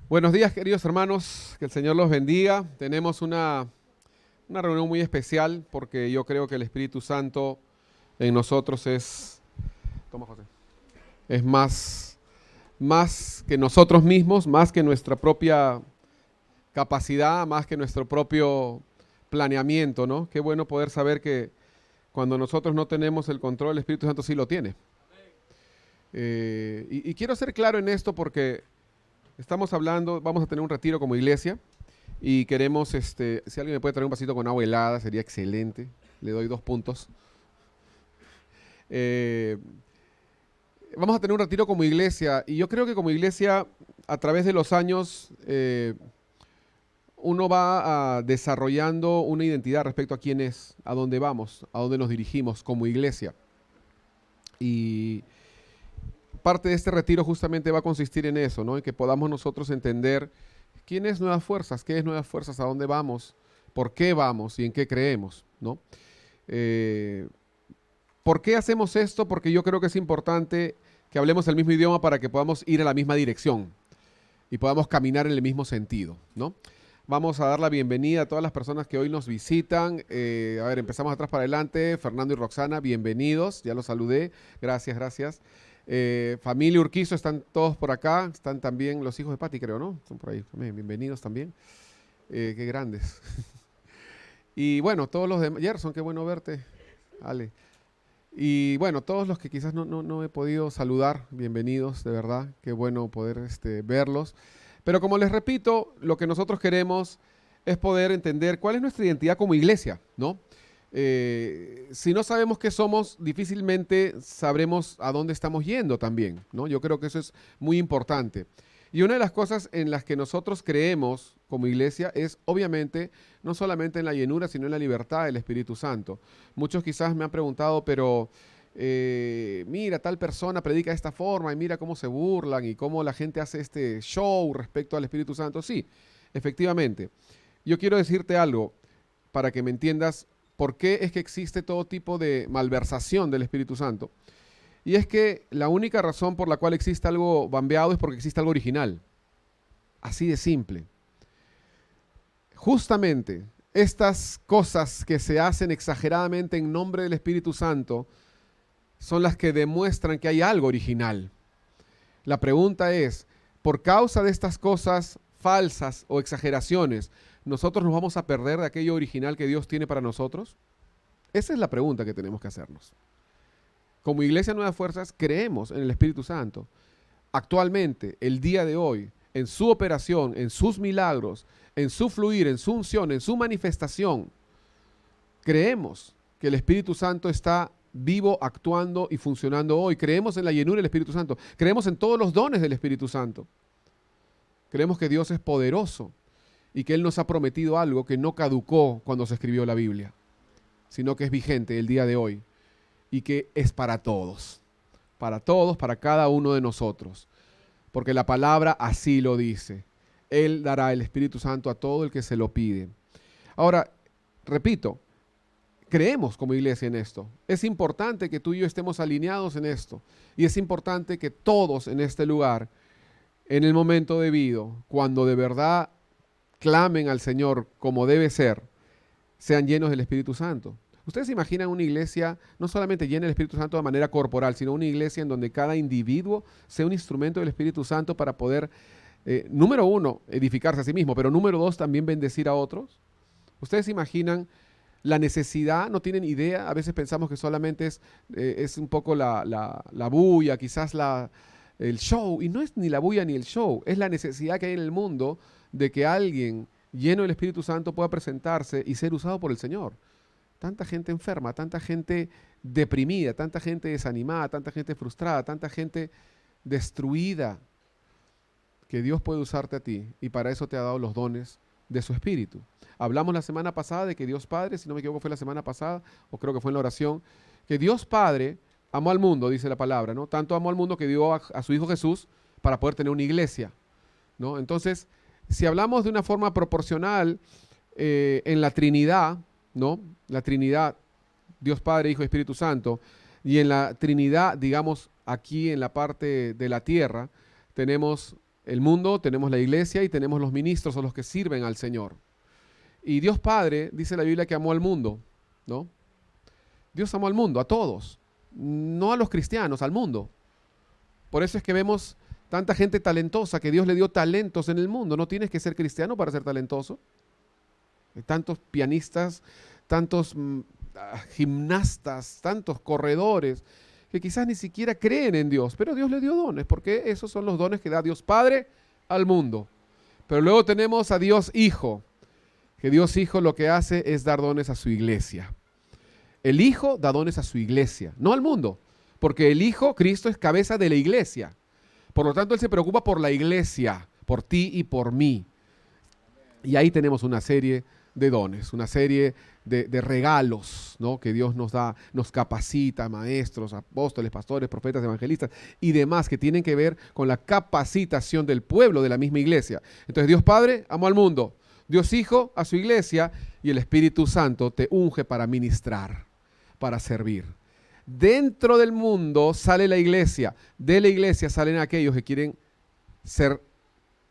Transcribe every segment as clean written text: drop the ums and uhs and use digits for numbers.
Buenos días, queridos hermanos, que el Señor los bendiga. Tenemos una reunión muy especial porque yo creo que el Espíritu Santo en nosotros toma José, es más que nosotros mismos, más que nuestra propia capacidad, más que nuestro propio planeamiento, ¿no? Qué bueno poder saber que cuando nosotros no tenemos el control, el Espíritu Santo sí lo tiene. Y quiero ser claro en esto porque estamos hablando, vamos a tener un retiro como iglesia y queremos, si alguien me puede traer un vasito con agua helada, sería excelente. Le doy 2 puntos. Vamos a tener un retiro como iglesia y yo creo que como iglesia, a través de los años, uno va desarrollando una identidad respecto a quién es, a dónde vamos, a dónde nos dirigimos como iglesia. Y parte de este retiro justamente va a consistir en eso, ¿no? En que podamos nosotros entender quién es Nuevas Fuerzas, qué es Nuevas Fuerzas, a dónde vamos, por qué vamos y en qué creemos, ¿no? ¿Por qué hacemos esto? Porque yo creo que es importante que hablemos el mismo idioma para que podamos ir a la misma dirección y podamos caminar en el mismo sentido, ¿no? Vamos a dar la bienvenida a todas las personas que hoy nos visitan. A ver, empezamos atrás para adelante. Fernando y Roxana, bienvenidos. Ya los saludé. Gracias, gracias. Familia Urquizo, están todos por acá. Están también los hijos de Pati, creo, ¿no? Están por ahí también. Bienvenidos también. Qué grandes. Y bueno, todos los de Gerson, qué bueno verte. Ale. Y bueno, todos los que quizás no he podido saludar, bienvenidos, de verdad. Qué bueno poder verlos. Pero como les repito, lo que nosotros queremos es poder entender cuál es nuestra identidad como iglesia, ¿no? Si no sabemos qué somos, difícilmente sabremos a dónde estamos yendo también, ¿no? Yo creo que eso es muy importante. Y una de las cosas en las que nosotros creemos como iglesia es, obviamente, no solamente en la llenura, sino en la libertad del Espíritu Santo. Muchos quizás me han preguntado, pero mira, tal persona predica de esta forma y mira cómo se burlan y cómo la gente hace este show respecto al Espíritu Santo. Sí, efectivamente. Yo quiero decirte algo para que me entiendas por qué es que existe todo tipo de malversación del Espíritu Santo. Y es que la única razón por la cual existe algo bambeado es porque existe algo original. Así de simple. Justamente estas cosas que se hacen exageradamente en nombre del Espíritu Santo son las que demuestran que hay algo original. La pregunta es, por causa de estas cosas falsas o exageraciones, ¿nosotros nos vamos a perder de aquello original que Dios tiene para nosotros? Esa es la pregunta que tenemos que hacernos. Como Iglesia Nuevas Fuerzas creemos en el Espíritu Santo. Actualmente, el día de hoy, en su operación, en sus milagros, en su fluir, en su unción, en su manifestación, creemos que el Espíritu Santo está vivo, actuando y funcionando hoy. Creemos en la llenura del Espíritu Santo. Creemos en todos los dones del Espíritu Santo. Creemos que Dios es poderoso y que Él nos ha prometido algo que no caducó cuando se escribió la Biblia, sino que es vigente el día de hoy y que es para todos, para cada uno de nosotros. Porque la palabra así lo dice. Él dará el Espíritu Santo a todo el que se lo pide. Ahora, repito, creemos como iglesia en esto. Es importante que tú y yo estemos alineados en esto. Y es importante que todos en este lugar, en el momento debido, cuando de verdad clamen al Señor como debe ser, sean llenos del Espíritu Santo. Ustedes se imaginan una iglesia no solamente llena del Espíritu Santo de manera corporal, sino una iglesia en donde cada individuo sea un instrumento del Espíritu Santo para poder, número uno, edificarse a sí mismo, pero número dos, también bendecir a otros. Ustedes se imaginan la necesidad, no tienen idea, a veces pensamos que solamente es un poco la bulla, quizás el show, y no es ni la bulla ni el show, es la necesidad que hay en el mundo de que alguien lleno del Espíritu Santo pueda presentarse y ser usado por el Señor. Tanta gente enferma, tanta gente deprimida, tanta gente desanimada, tanta gente frustrada, tanta gente destruida, que Dios puede usarte a ti y para eso te ha dado los dones de su Espíritu. Hablamos la semana pasada de que Dios Padre, si no me equivoco fue la semana pasada, o creo que fue en la oración, que Dios Padre amó al mundo, dice la palabra, ¿no? Tanto amó al mundo que dio a su Hijo Jesús para poder tener una iglesia, ¿no? Entonces, si hablamos de una forma proporcional en la Trinidad, ¿no? La Trinidad, Dios Padre, Hijo y Espíritu Santo, y en la Trinidad, digamos, aquí en la parte de la tierra, tenemos el mundo, tenemos la iglesia y tenemos los ministros o los que sirven al Señor. Y Dios Padre, dice la Biblia, que amó al mundo, ¿no? Dios amó al mundo, a todos, no a los cristianos, al mundo. Por eso es que vemos tanta gente talentosa, que Dios le dio talentos en el mundo. No tienes que ser cristiano para ser talentoso. Hay tantos pianistas, tantos gimnastas, tantos corredores, que quizás ni siquiera creen en Dios, pero Dios le dio dones, porque esos son los dones que da Dios Padre al mundo. Pero luego tenemos a Dios Hijo, que Dios Hijo lo que hace es dar dones a su iglesia. El Hijo da dones a su iglesia, no al mundo, porque el Hijo, Cristo, es cabeza de la iglesia. Por lo tanto, Él se preocupa por la iglesia, por ti y por mí. Y ahí tenemos una serie de dones, una serie de regalos, ¿no?, que Dios nos da, nos capacita, maestros, apóstoles, pastores, profetas, evangelistas y demás, que tienen que ver con la capacitación del pueblo de la misma iglesia. Entonces, Dios Padre amó al mundo, Dios Hijo a su iglesia, y el Espíritu Santo te unge para ministrar, para servir. Dentro del mundo sale la iglesia, de la iglesia salen aquellos que quieren ser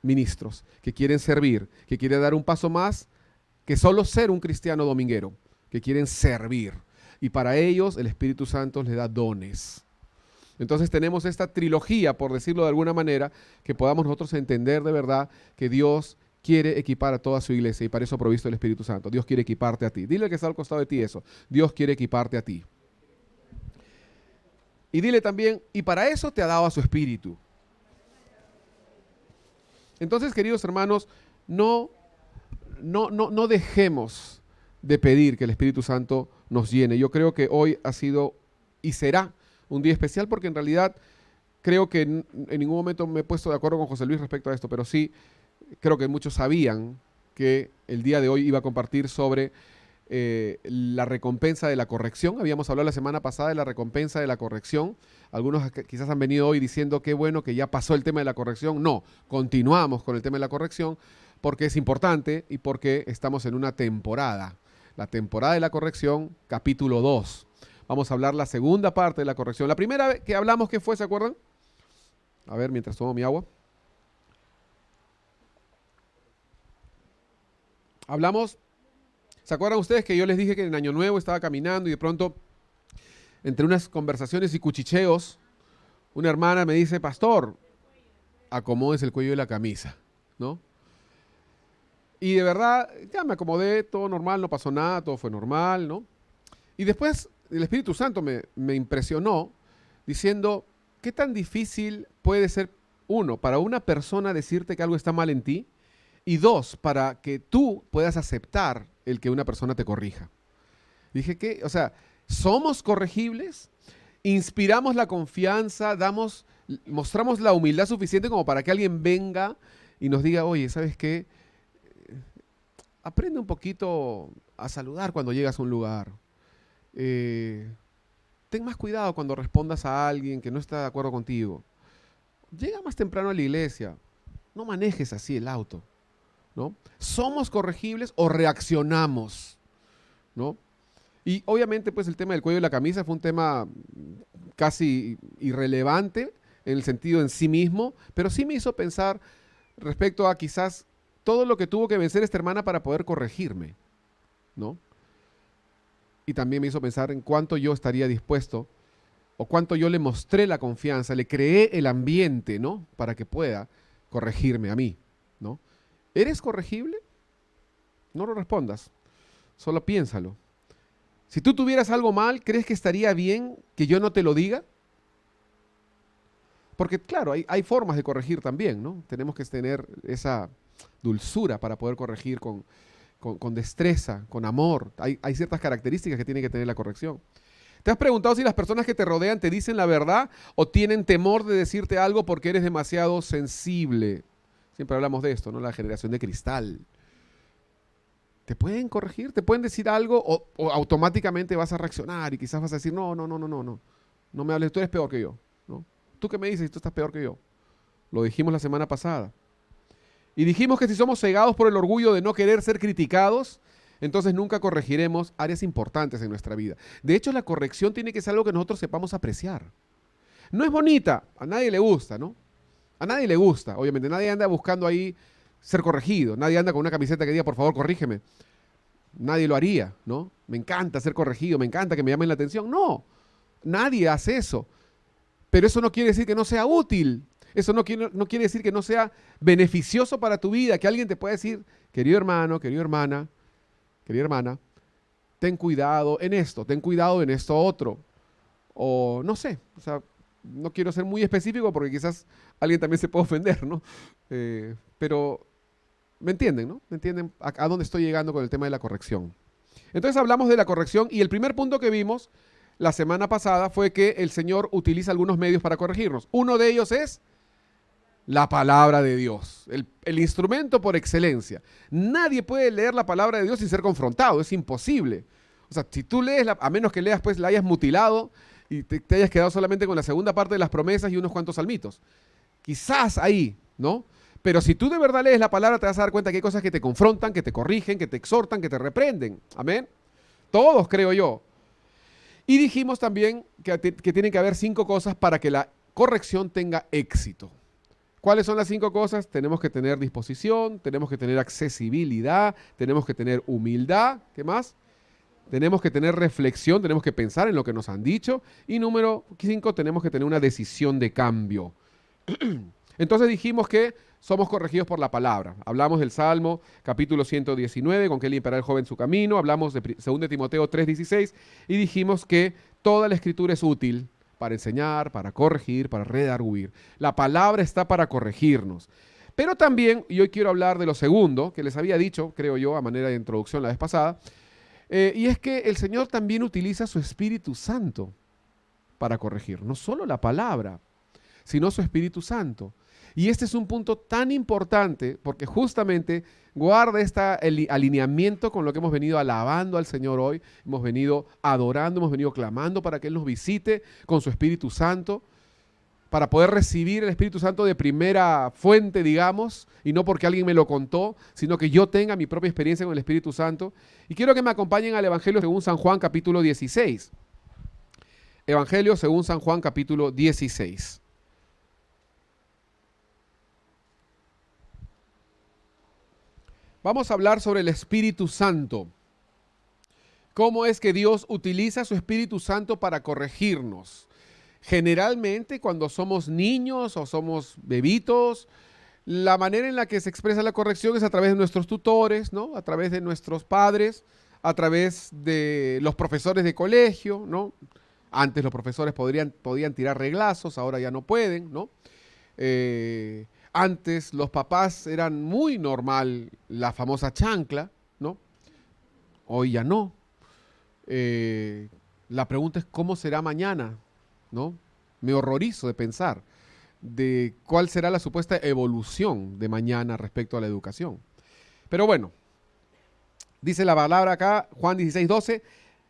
ministros, que quieren servir, que quieren dar un paso más que solo ser un cristiano dominguero, que quieren servir. Y para ellos el Espíritu Santo les da dones. Entonces tenemos esta trilogía, por decirlo de alguna manera, que podamos nosotros entender de verdad que Dios quiere equipar a toda su iglesia, y para eso ha provisto el Espíritu Santo. Dios quiere equiparte a ti. Dile al que está al costado de ti eso. Dios quiere equiparte a ti. Y dile también, y para eso te ha dado a su Espíritu. Entonces, queridos hermanos, no dejemos de pedir que el Espíritu Santo nos llene. Yo creo que hoy ha sido y será un día especial, porque en realidad creo que en ningún momento me he puesto de acuerdo con José Luis respecto a esto, pero sí creo que muchos sabían que el día de hoy iba a compartir sobre la recompensa de la corrección. Habíamos hablado la semana pasada de la recompensa de la corrección. Algunos quizás han venido hoy diciendo qué bueno que ya pasó el tema de la corrección. No, continuamos con el tema de la corrección porque es importante y porque estamos en una temporada. La temporada de la corrección, capítulo 2. Vamos a hablar la segunda parte de la corrección. La primera vez que hablamos, ¿qué fue? ¿Se acuerdan? A ver, mientras tomo mi agua. Hablamos, ¿se acuerdan ustedes que yo les dije que en Año Nuevo estaba caminando y de pronto, entre unas conversaciones y cuchicheos, una hermana me dice, pastor, acomódese el cuello de la camisa, ¿no? Y de verdad, ya me acomodé, todo normal, no pasó nada, todo fue normal, ¿no? Y después el Espíritu Santo me impresionó diciendo, ¿qué tan difícil puede ser, uno, para una persona decirte que algo está mal en ti? Y dos, para que tú puedas aceptar el que una persona te corrija. Dije que, o sea, somos corregibles, inspiramos la confianza, mostramos la humildad suficiente como para que alguien venga y nos diga, oye, ¿sabes qué? Aprende un poquito a saludar cuando llegas a un lugar. Ten más cuidado cuando respondas a alguien que no está de acuerdo contigo. Llega más temprano a la iglesia. No manejes así el auto, ¿no? ¿Somos corregibles o reaccionamos, ¿no? Y obviamente pues el tema del cuello de la camisa fue un tema casi irrelevante en el sentido en sí mismo, pero sí me hizo pensar respecto a quizás todo lo que tuvo que vencer esta hermana para poder corregirme, ¿no? Y también me hizo pensar en cuánto yo estaría dispuesto o cuánto yo le mostré la confianza, le creé el ambiente, ¿no?, para que pueda corregirme a mí, ¿no? ¿Eres corregible? No lo respondas, solo piénsalo. Si tú tuvieras algo mal, ¿crees que estaría bien que yo no te lo diga? Porque claro, hay formas de corregir también, ¿no? Tenemos que tener esa dulzura para poder corregir con destreza, con amor. Hay ciertas características que tiene que tener la corrección. ¿Te has preguntado si las personas que te rodean te dicen la verdad o tienen temor de decirte algo porque eres demasiado sensible? Siempre hablamos de esto, ¿no? La generación de cristal. ¿Te pueden corregir? ¿Te pueden decir algo o automáticamente vas a reaccionar y quizás vas a decir, no me hables, tú eres peor que yo, ¿no? ¿Tú qué me dices si tú estás peor que yo? Lo dijimos la semana pasada. Y dijimos que si somos cegados por el orgullo de no querer ser criticados, entonces nunca corregiremos áreas importantes en nuestra vida. De hecho, la corrección tiene que ser algo que nosotros sepamos apreciar. No es bonita, a nadie le gusta, ¿no? A nadie le gusta, obviamente. Nadie anda buscando ahí ser corregido. Nadie anda con una camiseta que diga, por favor, corrígeme. Nadie lo haría, ¿no? Me encanta ser corregido, me encanta que me llamen la atención. No, nadie hace eso. Pero eso no quiere decir que no sea útil. Eso no quiere decir que no sea beneficioso para tu vida. Que alguien te pueda decir, querido hermano, querida hermana, ten cuidado en esto, ten cuidado en esto otro. O no sé, o sea, no quiero ser muy específico porque quizás alguien también se puede ofender, ¿no? Pero me entienden, ¿no? ¿Me entienden a dónde estoy llegando con el tema de la corrección? Entonces hablamos de la corrección y el primer punto que vimos la semana pasada fue que el Señor utiliza algunos medios para corregirnos. Uno de ellos es la palabra de Dios, el instrumento por excelencia. Nadie puede leer la palabra de Dios sin ser confrontado, es imposible. O sea, si tú lees, a menos que leas, pues la hayas mutilado y te hayas quedado solamente con la segunda parte de las promesas y unos cuantos salmitos. Quizás ahí, ¿no? Pero si tú de verdad lees la palabra, te vas a dar cuenta que hay cosas que te confrontan, que te corrigen, que te exhortan, que te reprenden. Amén. Todos, creo yo. Y dijimos también que tienen que haber 5 cosas para que la corrección tenga éxito. ¿Cuáles son las 5 cosas? Tenemos que tener disposición, tenemos que tener accesibilidad, tenemos que tener humildad. ¿Qué más? Tenemos que tener reflexión, tenemos que pensar en lo que nos han dicho. Y número 5, tenemos que tener una decisión de cambio. Entonces dijimos que somos corregidos por la palabra. Hablamos del Salmo, capítulo 119, con que limpiará el joven su camino. Hablamos de 2 Timoteo 3:16 y dijimos que toda la escritura es útil para enseñar, para corregir, para redarguir. La palabra está para corregirnos. Pero también, y hoy quiero hablar de lo segundo, que les había dicho, creo yo, a manera de introducción la vez pasada, y es que el Señor también utiliza su Espíritu Santo para corregir. No solo la palabra, sino su Espíritu Santo. Y este es un punto tan importante porque justamente guarda este alineamiento con lo que hemos venido alabando al Señor hoy, hemos venido adorando, hemos venido clamando para que Él nos visite con su Espíritu Santo, para poder recibir el Espíritu Santo de primera fuente, digamos, y no porque alguien me lo contó, sino que yo tenga mi propia experiencia con el Espíritu Santo. Y quiero que me acompañen al Evangelio según San Juan, capítulo 16. Evangelio según San Juan, capítulo 16. Vamos a hablar sobre el Espíritu Santo. ¿Cómo es que Dios utiliza su Espíritu Santo para corregirnos? Generalmente cuando somos niños o somos bebitos, la manera en la que se expresa la corrección es a través de nuestros tutores, ¿no? A través de nuestros padres, a través de los profesores de colegio, ¿no? Antes los profesores podían tirar reglazos, ahora ya no pueden, ¿no? Antes los papás eran muy normal la famosa chancla, ¿no? Hoy ya no. La pregunta es ¿cómo será mañana? ¿No? Me horrorizo de pensar de cuál será la supuesta evolución de mañana respecto a la educación. Pero bueno, dice la palabra acá, Juan 16:12,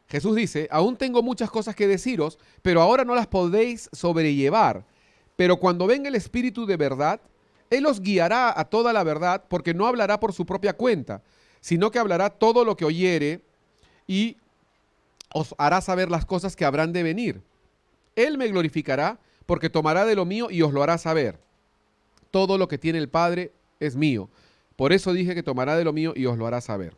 Jesús dice, aún tengo muchas cosas que deciros, pero ahora no las podéis sobrellevar. Pero cuando venga el Espíritu de verdad, Él os guiará a toda la verdad, porque no hablará por su propia cuenta, sino que hablará todo lo que oyere y os hará saber las cosas que habrán de venir. Él me glorificará, porque tomará de lo mío y os lo hará saber. Todo lo que tiene el Padre es mío. Por eso dije que tomará de lo mío y os lo hará saber.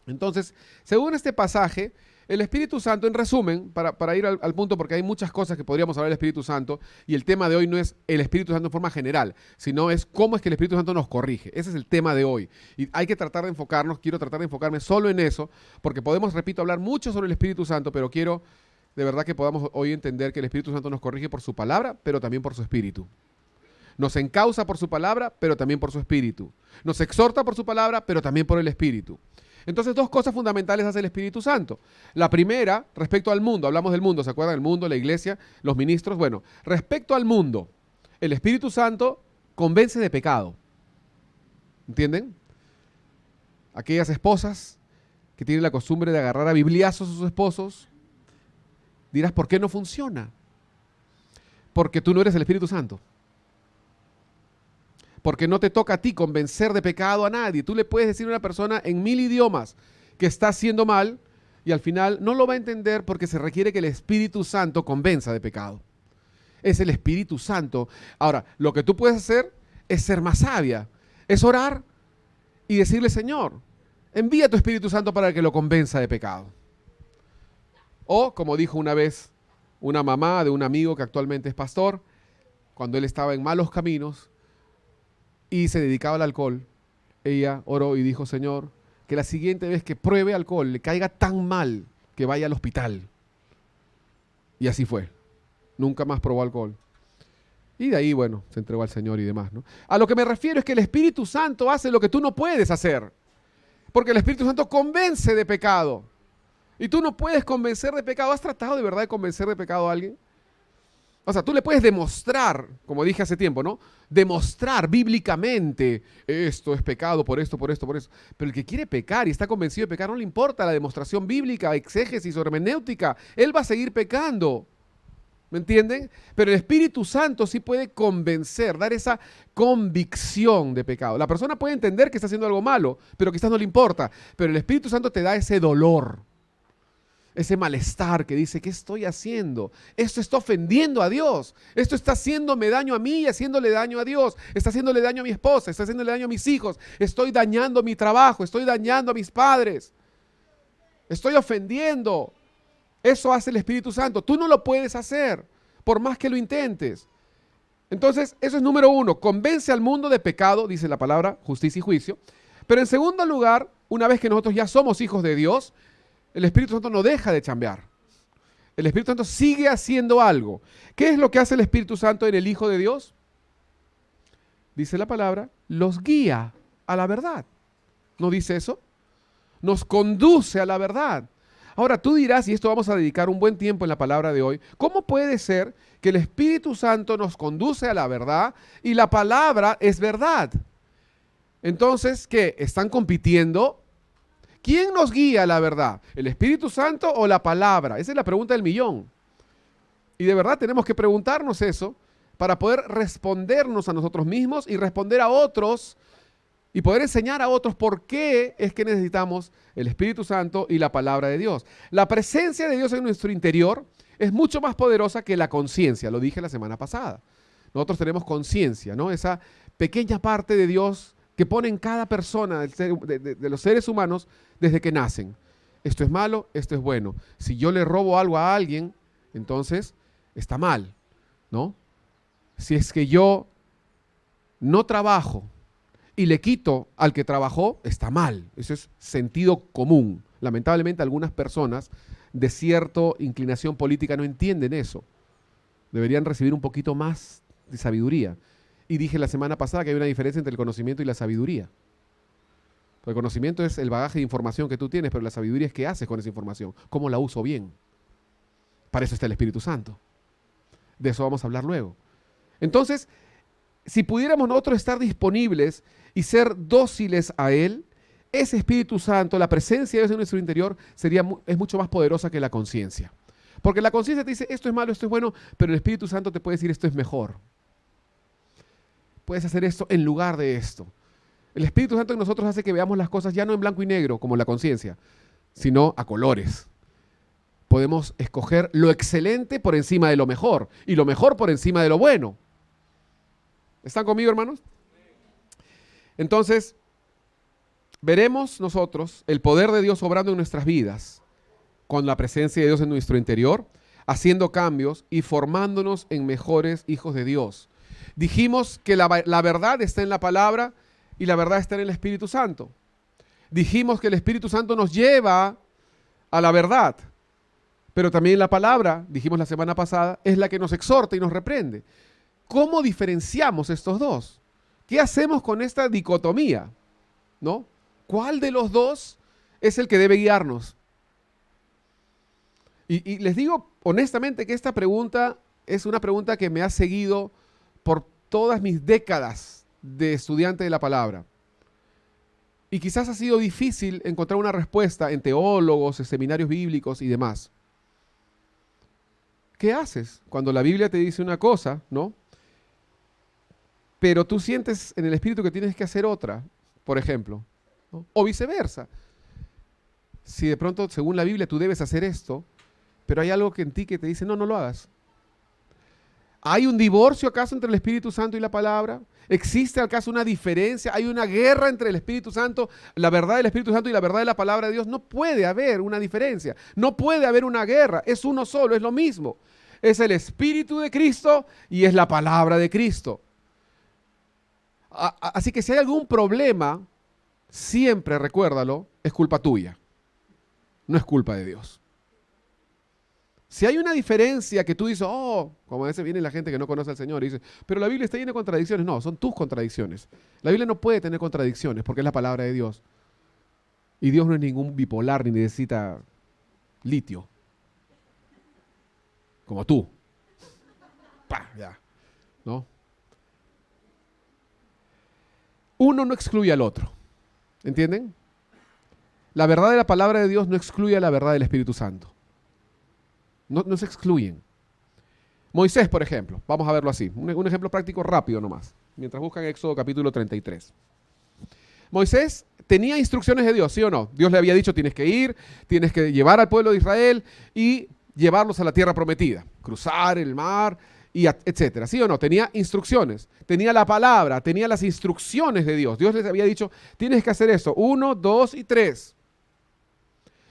Entonces, según este pasaje, el Espíritu Santo, en resumen, para ir al punto, porque hay muchas cosas que podríamos hablar del Espíritu Santo, y el tema de hoy no es el Espíritu Santo en forma general, sino es cómo es que el Espíritu Santo nos corrige. Ese es el tema de hoy. Y hay que tratar de enfocarnos, quiero tratar de enfocarme solo en eso, porque podemos, repito, hablar mucho sobre el Espíritu Santo, pero quiero de verdad que podamos hoy entender que el Espíritu Santo nos corrige por su palabra, pero también por su Espíritu. Nos encausa por su palabra, pero también por su Espíritu. Nos exhorta por su palabra, pero también por el Espíritu. Entonces, 2 cosas fundamentales hace el Espíritu Santo. La primera, respecto al mundo, hablamos del mundo, ¿se acuerdan? El mundo, la iglesia, los ministros. Bueno, respecto al mundo, el Espíritu Santo convence de pecado. ¿Entienden? Aquellas esposas que tienen la costumbre de agarrar a bibliazos a sus esposos, dirás, ¿por qué no funciona? Porque tú no eres el Espíritu Santo. Porque no te toca a ti convencer de pecado a nadie. Tú le puedes decir a una persona en 1000 idiomas que está haciendo mal y al final no lo va a entender porque se requiere que el Espíritu Santo convenza de pecado. Es el Espíritu Santo. Ahora, lo que tú puedes hacer es ser más sabia. Es orar y decirle, Señor, envía tu Espíritu Santo para que lo convenza de pecado. O, como dijo una vez una mamá de un amigo que actualmente es pastor, cuando él estaba en malos caminos y se dedicaba al alcohol, ella oró y dijo, Señor, que la siguiente vez que pruebe alcohol le caiga tan mal que vaya al hospital. Y así fue. Nunca más probó alcohol. Y de ahí, bueno, se entregó al Señor y demás, ¿no? A lo que me refiero es que el Espíritu Santo hace lo que tú no puedes hacer. Porque el Espíritu Santo convence de pecado. Y tú no puedes convencer de pecado. ¿Has tratado de verdad de convencer de pecado a alguien? O sea, tú le puedes demostrar, como dije hace tiempo, ¿no? Demostrar bíblicamente, esto es pecado por esto, por esto, por eso. Pero el que quiere pecar y está convencido de pecar, no le importa la demostración bíblica, exégesis o hermenéutica. Él va a seguir pecando. ¿Me entienden? Pero el Espíritu Santo sí puede convencer, dar esa convicción de pecado. La persona puede entender que está haciendo algo malo, pero quizás no le importa. Pero el Espíritu Santo te da ese dolor, ese malestar que dice, ¿qué estoy haciendo? Esto está ofendiendo a Dios. Esto está haciéndome daño a mí y haciéndole daño a Dios. Está haciéndole daño a mi esposa, está haciéndole daño a mis hijos. Estoy dañando mi trabajo, estoy dañando a mis padres. Estoy ofendiendo. Eso hace el Espíritu Santo. Tú no lo puedes hacer, por más que lo intentes. Entonces, eso es número uno. Convence al mundo de pecado, dice la palabra, justicia y juicio. Pero en segundo lugar, una vez que nosotros ya somos hijos de Dios, el Espíritu Santo no deja de chambear. El Espíritu Santo sigue haciendo algo. ¿Qué es lo que hace el Espíritu Santo en el Hijo de Dios? Dice la palabra, los guía a la verdad. ¿No dice eso? Nos conduce a la verdad. Ahora tú dirás, y esto vamos a dedicar un buen tiempo en la palabra de hoy, ¿cómo puede ser que el Espíritu Santo nos conduce a la verdad y la palabra es verdad? Entonces, ¿qué? ¿Están compitiendo? ¿Quién nos guía a la verdad? ¿El Espíritu Santo o la palabra? Esa es la pregunta del millón. Y de verdad tenemos que preguntarnos eso para poder respondernos a nosotros mismos y responder a otros y poder enseñar a otros por qué es que necesitamos el Espíritu Santo y la palabra de Dios. La presencia de Dios en nuestro interior es mucho más poderosa que la conciencia, lo dije la semana pasada. Nosotros tenemos conciencia, ¿no? Esa pequeña parte de Dios que pone en cada persona de los seres humanos desde que nacen. Esto es malo, esto es bueno. Si yo le robo algo a alguien, entonces está mal, ¿no? Si es que yo no trabajo y le quito al que trabajó, está mal. Eso es sentido común. Lamentablemente algunas personas de cierta inclinación política no entienden eso. Deberían recibir un poquito más de sabiduría. Y dije la semana pasada que hay una diferencia entre el conocimiento y la sabiduría. El conocimiento es el bagaje de información que tú tienes, pero la sabiduría es qué haces con esa información, cómo la uso bien. Para eso está el Espíritu Santo. De eso vamos a hablar luego. Entonces, si pudiéramos nosotros estar disponibles y ser dóciles a Él, ese Espíritu Santo, la presencia de Dios en nuestro interior, es mucho más poderosa que la conciencia. Porque la conciencia te dice, esto es malo, esto es bueno, pero el Espíritu Santo te puede decir, esto es mejor. Puedes hacer esto en lugar de esto. El Espíritu Santo en nosotros hace que veamos las cosas ya no en blanco y negro, como la conciencia, sino a colores. Podemos escoger lo excelente por encima de lo mejor y lo mejor por encima de lo bueno. ¿Están conmigo, hermanos? Entonces, veremos nosotros el poder de Dios obrando en nuestras vidas con la presencia de Dios en nuestro interior, haciendo cambios y formándonos en mejores hijos de Dios. Dijimos que la verdad está en la palabra y la verdad está en el Espíritu Santo. Dijimos que el Espíritu Santo nos lleva a la verdad, pero también la palabra, dijimos la semana pasada, es la que nos exhorta y nos reprende. ¿Cómo diferenciamos estos dos? ¿Qué hacemos con esta dicotomía? ¿No? ¿Cuál de los dos es el que debe guiarnos? Y les digo honestamente que esta pregunta es una pregunta que me ha seguido por todas mis décadas de estudiante de la palabra. Y quizás ha sido difícil encontrar una respuesta en teólogos, en seminarios bíblicos y demás. ¿Qué haces cuando la Biblia te dice una cosa, ¿no? Pero tú sientes en el espíritu que tienes que hacer otra, por ejemplo, ¿no? O viceversa. Si de pronto, según la Biblia, tú debes hacer esto, pero hay algo que en ti que te dice, no, no lo hagas. ¿Hay un divorcio acaso entre el Espíritu Santo y la palabra? ¿Existe acaso una diferencia? ¿Hay una guerra entre el Espíritu Santo, la verdad del Espíritu Santo y la verdad de la palabra de Dios? No puede haber una diferencia. No puede haber una guerra. Es uno solo, es lo mismo. Es el Espíritu de Cristo y es la palabra de Cristo. Así que si hay algún problema, siempre recuérdalo, es culpa tuya. No es culpa de Dios. Si hay una diferencia que tú dices, oh, como a veces viene la gente que no conoce al Señor y dice, pero la Biblia está llena de contradicciones. No, son tus contradicciones. La Biblia no puede tener contradicciones porque es la palabra de Dios. Y Dios no es ningún bipolar ni necesita litio. Como tú. ¡Pah! Ya. ¿No? Uno no excluye al otro. ¿Entienden? La verdad de la palabra de Dios no excluye a la verdad del Espíritu Santo. No se excluyen. Moisés, por ejemplo, vamos a verlo así. Un ejemplo práctico rápido nomás, mientras buscan Éxodo capítulo 33. Moisés tenía instrucciones de Dios, ¿sí o no? Dios le había dicho, tienes que ir, tienes que llevar al pueblo de Israel y llevarlos a la tierra prometida, cruzar el mar, y etcétera. ¿Sí o no? Tenía instrucciones, tenía la palabra, tenía las instrucciones de Dios. Dios les había dicho, tienes que hacer esto, 1, 2 y 3.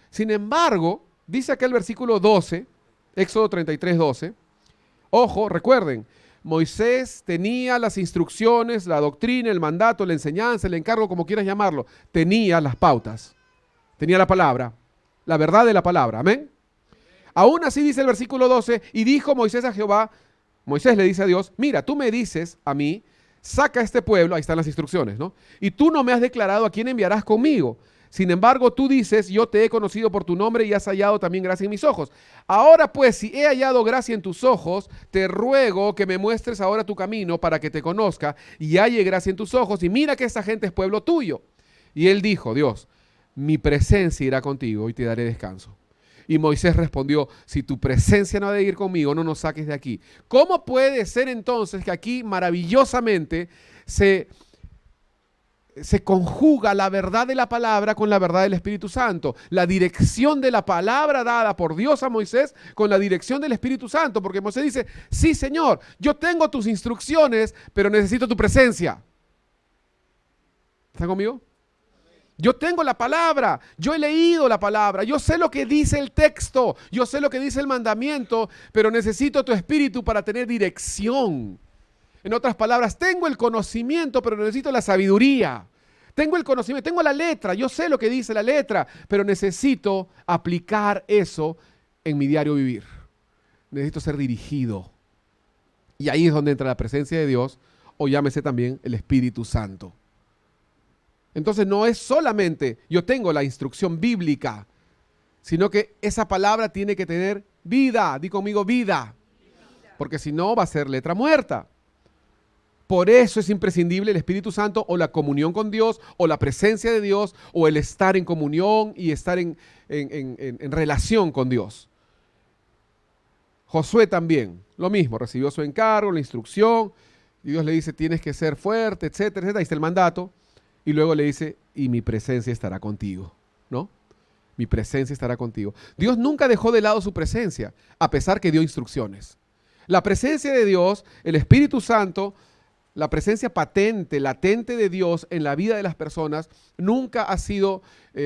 Sin embargo, dice aquel versículo 12, Éxodo 33, 12. Ojo, recuerden, Moisés tenía las instrucciones, la doctrina, el mandato, la enseñanza, el encargo, como quieras llamarlo. Tenía las pautas, tenía la palabra, la verdad de la palabra. Amén. Aún así dice el versículo 12, y dijo Moisés a Jehová, Moisés le dice a Dios, mira, tú me dices a mí, saca a este pueblo, ahí están las instrucciones, ¿no? Y tú no me has declarado a quién enviarás conmigo. Sin embargo, tú dices, yo te he conocido por tu nombre y has hallado también gracia en mis ojos. Ahora pues, si he hallado gracia en tus ojos, te ruego que me muestres ahora tu camino para que te conozca y halle gracia en tus ojos. Y mira que esta gente es pueblo tuyo. Y él dijo, Dios, mi presencia irá contigo y te daré descanso. Y Moisés respondió, si tu presencia no ha de ir conmigo, no nos saques de aquí. ¿Cómo puede ser entonces que aquí maravillosamente se conjuga la verdad de la palabra con la verdad del Espíritu Santo? La dirección de la palabra dada por Dios a Moisés con la dirección del Espíritu Santo, porque Moisés dice, sí Señor, yo tengo tus instrucciones, pero necesito tu presencia. ¿Están conmigo? Yo tengo la palabra, yo he leído la palabra, yo sé lo que dice el texto, yo sé lo que dice el mandamiento, pero necesito tu Espíritu para tener dirección. En otras palabras, tengo el conocimiento, pero necesito la sabiduría. Tengo el conocimiento, tengo la letra, yo sé lo que dice la letra, pero necesito aplicar eso en mi diario vivir. Necesito ser dirigido. Y ahí es donde entra la presencia de Dios, o llámese también el Espíritu Santo. Entonces no es solamente yo tengo la instrucción bíblica, sino que esa palabra tiene que tener vida. Di conmigo vida. Porque si no va a ser letra muerta. Por eso es imprescindible el Espíritu Santo o la comunión con Dios o la presencia de Dios o el estar en comunión y estar en relación con Dios. Josué también, lo mismo, recibió su encargo, la instrucción, y Dios le dice tienes que ser fuerte, etcétera, etcétera, ahí está el mandato, y luego le dice y mi presencia estará contigo, ¿no? Mi presencia estará contigo. Dios nunca dejó de lado su presencia, a pesar que dio instrucciones. La presencia de Dios, el Espíritu Santo, la presencia patente, latente de Dios en la vida de las personas nunca ha sido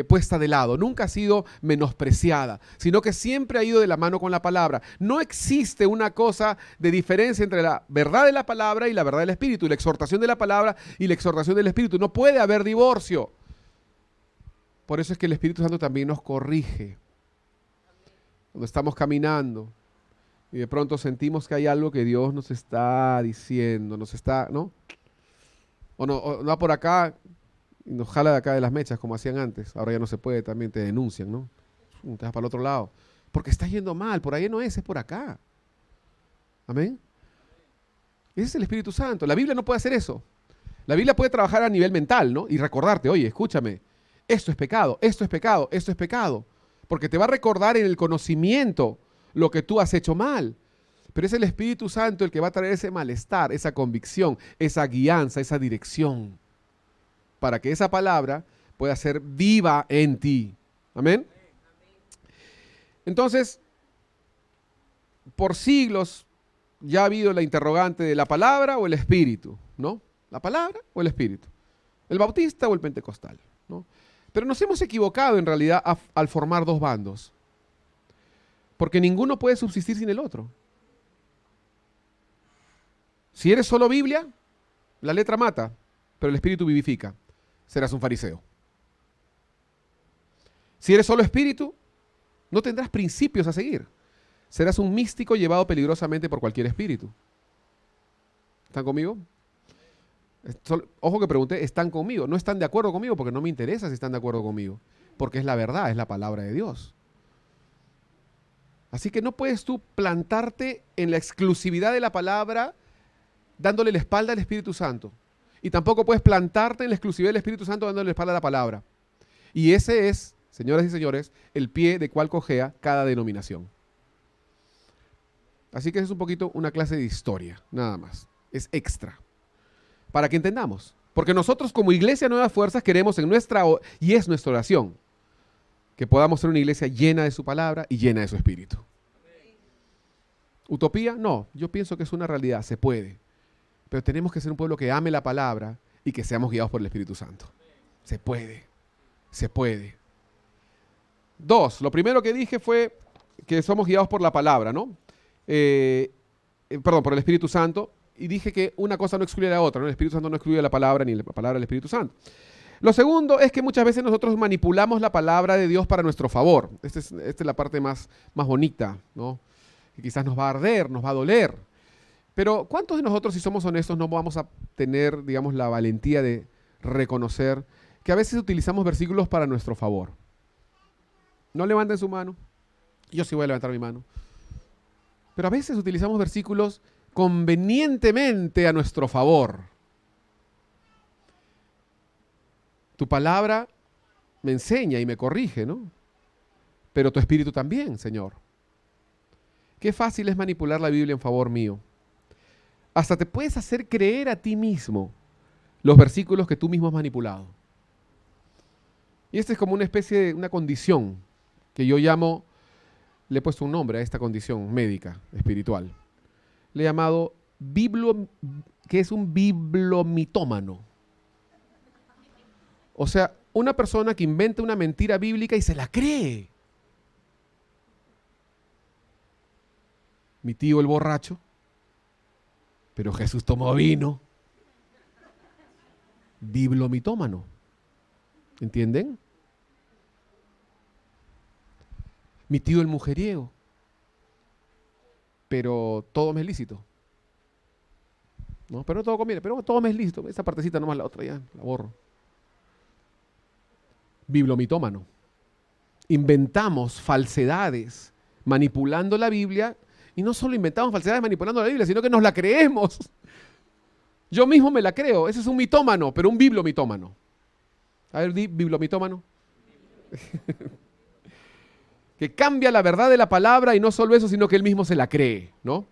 puesta de lado, nunca ha sido menospreciada, sino que siempre ha ido de la mano con la palabra. No existe una cosa de diferencia entre la verdad de la palabra y la verdad del Espíritu, y la exhortación de la palabra y la exhortación del Espíritu. No puede haber divorcio. Por eso es que el Espíritu Santo también nos corrige. Cuando estamos caminando y de pronto sentimos que hay algo que Dios nos está diciendo, nos está, ¿no? O no va por acá y nos jala de acá de las mechas como hacían antes. Ahora ya no se puede, también te denuncian, ¿no? Te vas para el otro lado. Porque estás yendo mal, por ahí no es por acá. Amén. Ese es el Espíritu Santo. La Biblia no puede hacer eso. La Biblia puede trabajar a nivel mental, ¿no? Y recordarte, oye, escúchame, esto es pecado, esto es pecado, esto es pecado. Porque te va a recordar en el conocimiento lo que tú has hecho mal. Pero es el Espíritu Santo el que va a traer ese malestar, esa convicción, esa guianza, esa dirección, para que esa palabra pueda ser viva en ti. Amén. Entonces, por siglos, ya ha habido la interrogante de la palabra o el espíritu, ¿no? ¿La palabra o el espíritu? ¿El bautista o el pentecostal? ¿No? Pero nos hemos equivocado en realidad al formar dos bandos, porque ninguno puede subsistir sin el otro. Si eres solo Biblia, la letra mata, pero el espíritu vivifica. Serás un fariseo. Si eres solo espíritu, no tendrás principios a seguir. Serás un místico llevado peligrosamente por cualquier espíritu. ¿Están conmigo? Ojo que pregunté, ¿están conmigo? No están de acuerdo conmigo porque no me interesa si están de acuerdo conmigo. Porque es la verdad, es la palabra de Dios. Así que no puedes tú plantarte en la exclusividad de la palabra dándole la espalda al Espíritu Santo. Y tampoco puedes plantarte en la exclusividad del Espíritu Santo dándole la espalda a la palabra. Y ese es, señoras y señores, el pie de cual cojea cada denominación. Así que es un poquito una clase de historia, nada más. Es extra. Para que entendamos. Porque nosotros como Iglesia Nuevas Fuerzas queremos y es nuestra oración, que podamos ser una iglesia llena de su palabra y llena de su espíritu. ¿Utopía? No, yo pienso que es una realidad, se puede. Pero tenemos que ser un pueblo que ame la palabra y que seamos guiados por el Espíritu Santo. Se puede, se puede. 2, lo primero que dije fue que somos guiados por la palabra, ¿no? Por el Espíritu Santo. Y dije que una cosa no excluye a la otra, ¿no? El Espíritu Santo no excluye la palabra ni la palabra del Espíritu Santo. Lo segundo es que muchas veces nosotros manipulamos la palabra de Dios para nuestro favor. Esta es la parte más bonita, ¿no? Que quizás nos va a arder, nos va a doler. Pero ¿cuántos de nosotros, si somos honestos, no vamos a tener, digamos, la valentía de reconocer que a veces utilizamos versículos para nuestro favor? No levanten su mano. Yo sí voy a levantar mi mano. Pero a veces utilizamos versículos convenientemente a nuestro favor. Tu palabra me enseña y me corrige, ¿no? Pero tu espíritu también, Señor. Qué fácil es manipular la Biblia en favor mío. Hasta te puedes hacer creer a ti mismo los versículos que tú mismo has manipulado. Y esta es como una especie de una condición que yo llamo, le he puesto un nombre a esta condición médica, espiritual. Le he llamado que es un biblomitómano. O sea, una persona que inventa una mentira bíblica y se la cree. Mi tío el borracho, pero Jesús tomó vino. Biblomitómano. ¿Entienden? Mi tío el mujeriego, pero todo me es lícito. No, pero no todo conviene, pero todo me es lícito. Esa partecita nomás, la otra ya, la borro. Biblomitómano. Inventamos falsedades manipulando la Biblia, y no solo inventamos falsedades manipulando la Biblia, sino que nos la creemos. Yo mismo me la creo. Ese es un mitómano, pero un biblomitómano. A ver, di biblomitómano. Que cambia la verdad de la palabra, y no solo eso, sino que él mismo se la cree, ¿no?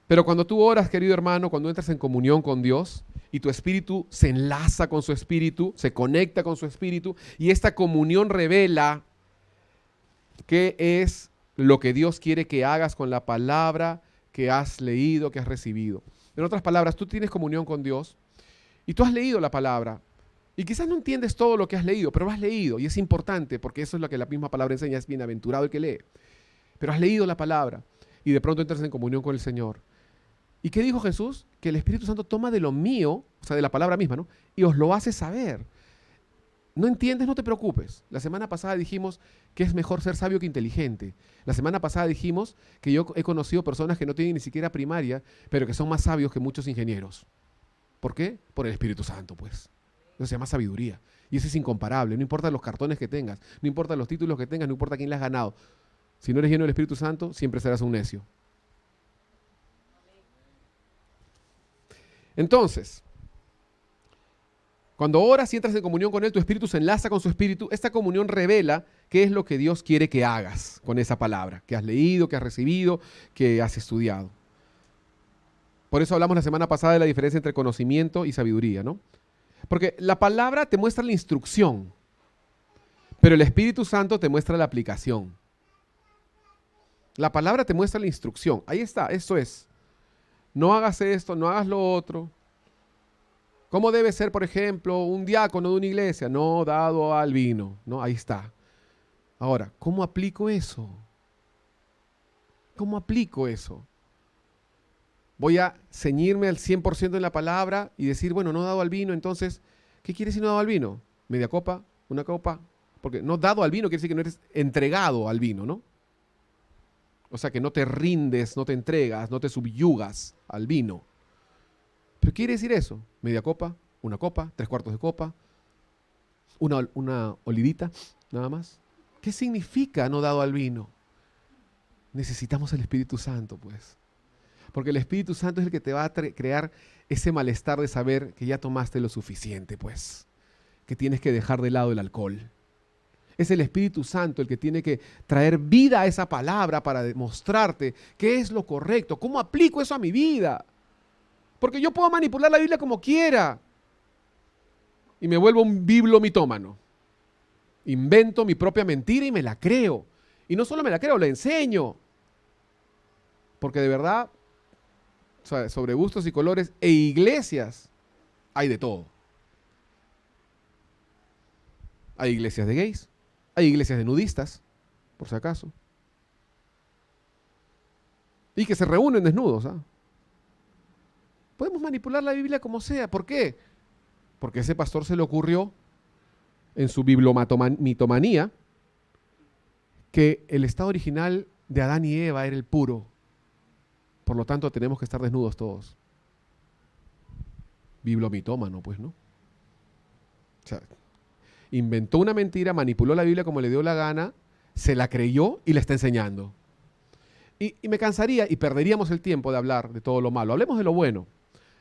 Pero cuando tú oras, querido hermano, cuando entras en comunión con Dios y tu espíritu se enlaza con su espíritu, se conecta con su espíritu, y esta comunión revela qué es lo que Dios quiere que hagas con la palabra que has leído, que has recibido. En otras palabras, tú tienes comunión con Dios y tú has leído la palabra. Y quizás no entiendes todo lo que has leído, pero lo has leído, y es importante porque eso es lo que la misma palabra enseña, es bienaventurado el que lee. Pero has leído la palabra y de pronto entras en comunión con el Señor. ¿Y qué dijo Jesús? Que el Espíritu Santo toma de lo mío, o sea, de la palabra misma, ¿no? Y os lo hace saber. ¿No entiendes? No te preocupes. La semana pasada dijimos que es mejor ser sabio que inteligente. La semana pasada dijimos que yo he conocido personas que no tienen ni siquiera primaria, pero que son más sabios que muchos ingenieros. ¿Por qué? Por el Espíritu Santo, pues. Eso se llama sabiduría. Y eso es incomparable. No importa los cartones que tengas, no importa los títulos que tengas, no importa quién le has ganado. Si no eres lleno del Espíritu Santo, siempre serás un necio. Entonces, cuando oras y entras en comunión con Él, tu espíritu se enlaza con su espíritu. Esta comunión revela qué es lo que Dios quiere que hagas con esa palabra, que has leído, que has recibido, que has estudiado. Por eso hablamos la semana pasada de la diferencia entre conocimiento y sabiduría, ¿no? Porque la palabra te muestra la instrucción, pero el Espíritu Santo te muestra la aplicación. La palabra te muestra la instrucción. Ahí está, eso es. no hagas esto, no hagas lo otro. ¿Cómo debe ser, por ejemplo, un diácono de una iglesia? No dado al vino, ¿no? Ahí está. Ahora, ¿cómo aplico eso? ¿Cómo aplico eso? Voy a ceñirme al 100% en la palabra y decir, bueno, no dado al vino, entonces, ¿qué quiere decir no dado al vino? ¿Media copa? ¿Una copa? Porque no dado al vino quiere decir que no eres entregado al vino, ¿no? O sea, que no te rindes, no te entregas, no te subyugas al vino. ¿Pero qué quiere decir eso? ¿Media copa? ¿Una copa? ¿3/4 de copa? ¿Una olivita? Nada más. ¿Qué significa no dado al vino? Necesitamos el Espíritu Santo, pues. Porque el Espíritu Santo es el que te va a crear ese malestar de saber que ya tomaste lo suficiente, pues. Que tienes que dejar de lado el alcohol. Es el Espíritu Santo el que tiene que traer vida a esa palabra para demostrarte qué es lo correcto. ¿Cómo aplico eso a mi vida? Porque yo puedo manipular la Biblia como quiera. Y me vuelvo un bibliomitómano. Invento mi propia mentira y me la creo. Y no solo me la creo, la enseño. Porque de verdad, sobre gustos y colores e iglesias, hay de todo. Hay iglesias de gays, hay iglesias de nudistas, por si acaso. Y que se reúnen desnudos, ¿ah? Podemos manipular la Biblia como sea. ¿Por qué? Porque a ese pastor se le ocurrió, en su bibliomitomanía, que el estado original de Adán y Eva era el puro. Por lo tanto, tenemos que estar desnudos todos. Bibliomitómano, pues, ¿no? O sea, inventó una mentira, manipuló la Biblia como le dio la gana, se la creyó y la está enseñando. Y me cansaría y perderíamos el tiempo de hablar de todo lo malo. Hablemos de lo bueno.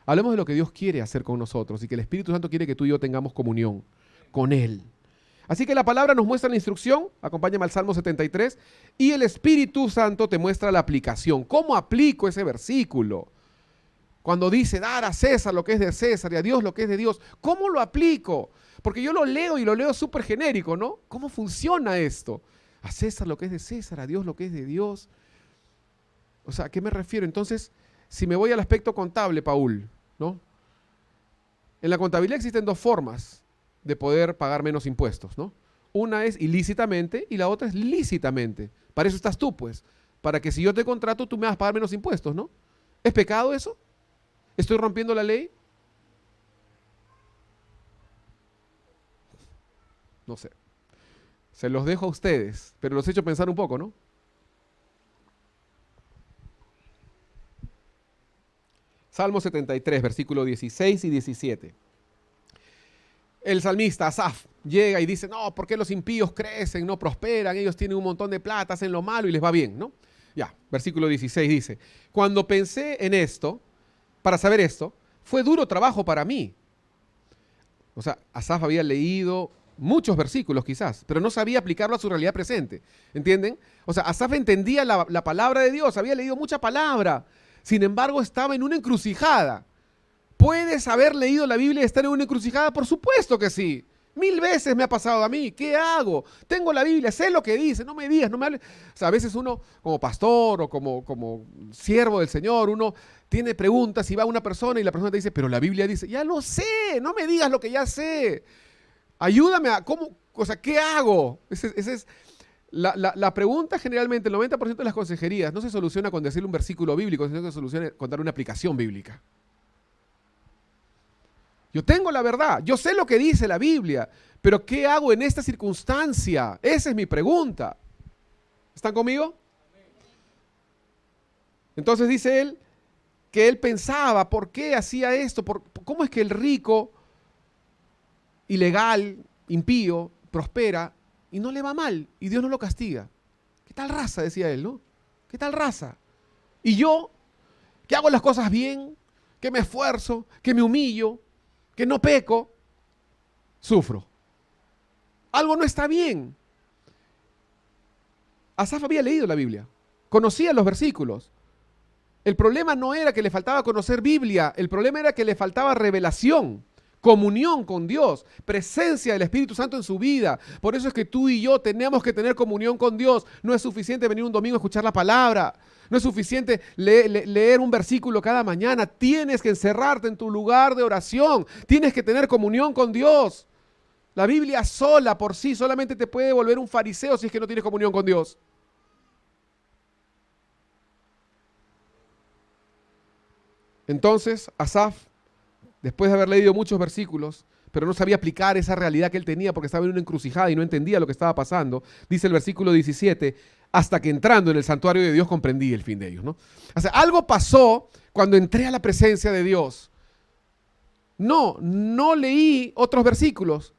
Hablemos de lo que Dios quiere hacer con nosotros y que el Espíritu Santo quiere que tú y yo tengamos comunión con Él. Así que la palabra nos muestra la instrucción, acompáñame al Salmo 73, y el Espíritu Santo te muestra la aplicación. ¿Cómo aplico ese versículo? Cuando dice dar a César lo que es de César y a Dios lo que es de Dios, ¿cómo lo aplico? Porque yo lo leo y lo leo súper genérico, ¿no? ¿Cómo funciona esto? A César lo que es de César, a Dios lo que es de Dios. O sea, ¿a qué me refiero? Entonces, si me voy al aspecto contable, Paul, ¿no? En la contabilidad existen dos formas de poder pagar menos impuestos, ¿no? Una es ilícitamente y la otra es lícitamente. Para eso estás tú, pues. Para que si yo te contrato, tú me vas a pagar menos impuestos, ¿no? ¿Es pecado eso? ¿Estoy rompiendo la ley? No sé. Se los dejo a ustedes, pero los he hecho pensar un poco, ¿no? Salmo 73, versículos 16 y 17. El salmista Asaf llega y dice, no, ¿por qué los impíos crecen, no prosperan? Ellos tienen un montón de plata, hacen lo malo y les va bien, ¿no? Ya, versículo 16 dice, cuando pensé en esto, para saber esto, fue duro trabajo para mí. O sea, Asaf había leído muchos versículos quizás, pero no sabía aplicarlo a su realidad presente, ¿entienden? O sea, Asaf entendía la palabra de Dios, había leído mucha palabra, sin embargo estaba en una encrucijada. ¿Puedes haber leído la Biblia y estar en una encrucijada? Por supuesto que sí. 1000 veces me ha pasado a mí. ¿Qué hago? Tengo la Biblia, sé lo que dice, no me digas, no me hables. O sea, a veces uno, como pastor o como siervo del Señor, uno tiene preguntas y va a una persona y la persona te dice, pero la Biblia dice, ya lo sé, no me digas lo que ya sé. Ayúdame a, ¿cómo? O sea, ¿qué hago? Esa es la pregunta generalmente, el 90% de las consejerías no se soluciona con decirle un versículo bíblico, sino que se soluciona con dar una aplicación bíblica. Yo tengo la verdad, yo sé lo que dice la Biblia, pero ¿qué hago en esta circunstancia? Esa es mi pregunta. ¿Están conmigo? Entonces dice él que él pensaba, ¿por qué hacía esto? ¿Cómo es que el rico, ilegal, impío, prospera y no le va mal y Dios no lo castiga? ¿Qué tal raza? Decía él, ¿no? ¿Qué tal raza? Y yo, que hago las cosas bien, que me esfuerzo, que me humillo, que no peco, sufro. Algo no está bien. Asaf había leído la Biblia, conocía los versículos. El problema no era que le faltaba conocer Biblia, el problema era que le faltaba revelación. comunión con Dios, presencia del Espíritu Santo en su vida. Por eso es que tú y yo tenemos que tener comunión con Dios. No es suficiente venir un domingo a escuchar la palabra. No es suficiente leer un versículo cada mañana. Tienes que encerrarte en tu lugar de oración. Tienes que tener comunión con Dios. La Biblia sola por sí solamente te puede volver un fariseo si es que no tienes comunión con Dios. Entonces, Asaf, después de haber leído muchos versículos, pero no sabía aplicar esa realidad que él tenía porque estaba en una encrucijada y no entendía lo que estaba pasando, dice el versículo 17, hasta que entrando en el santuario de Dios comprendí el fin de ellos, ¿no? O sea, algo pasó cuando entré a la presencia de Dios. No leí otros versículos.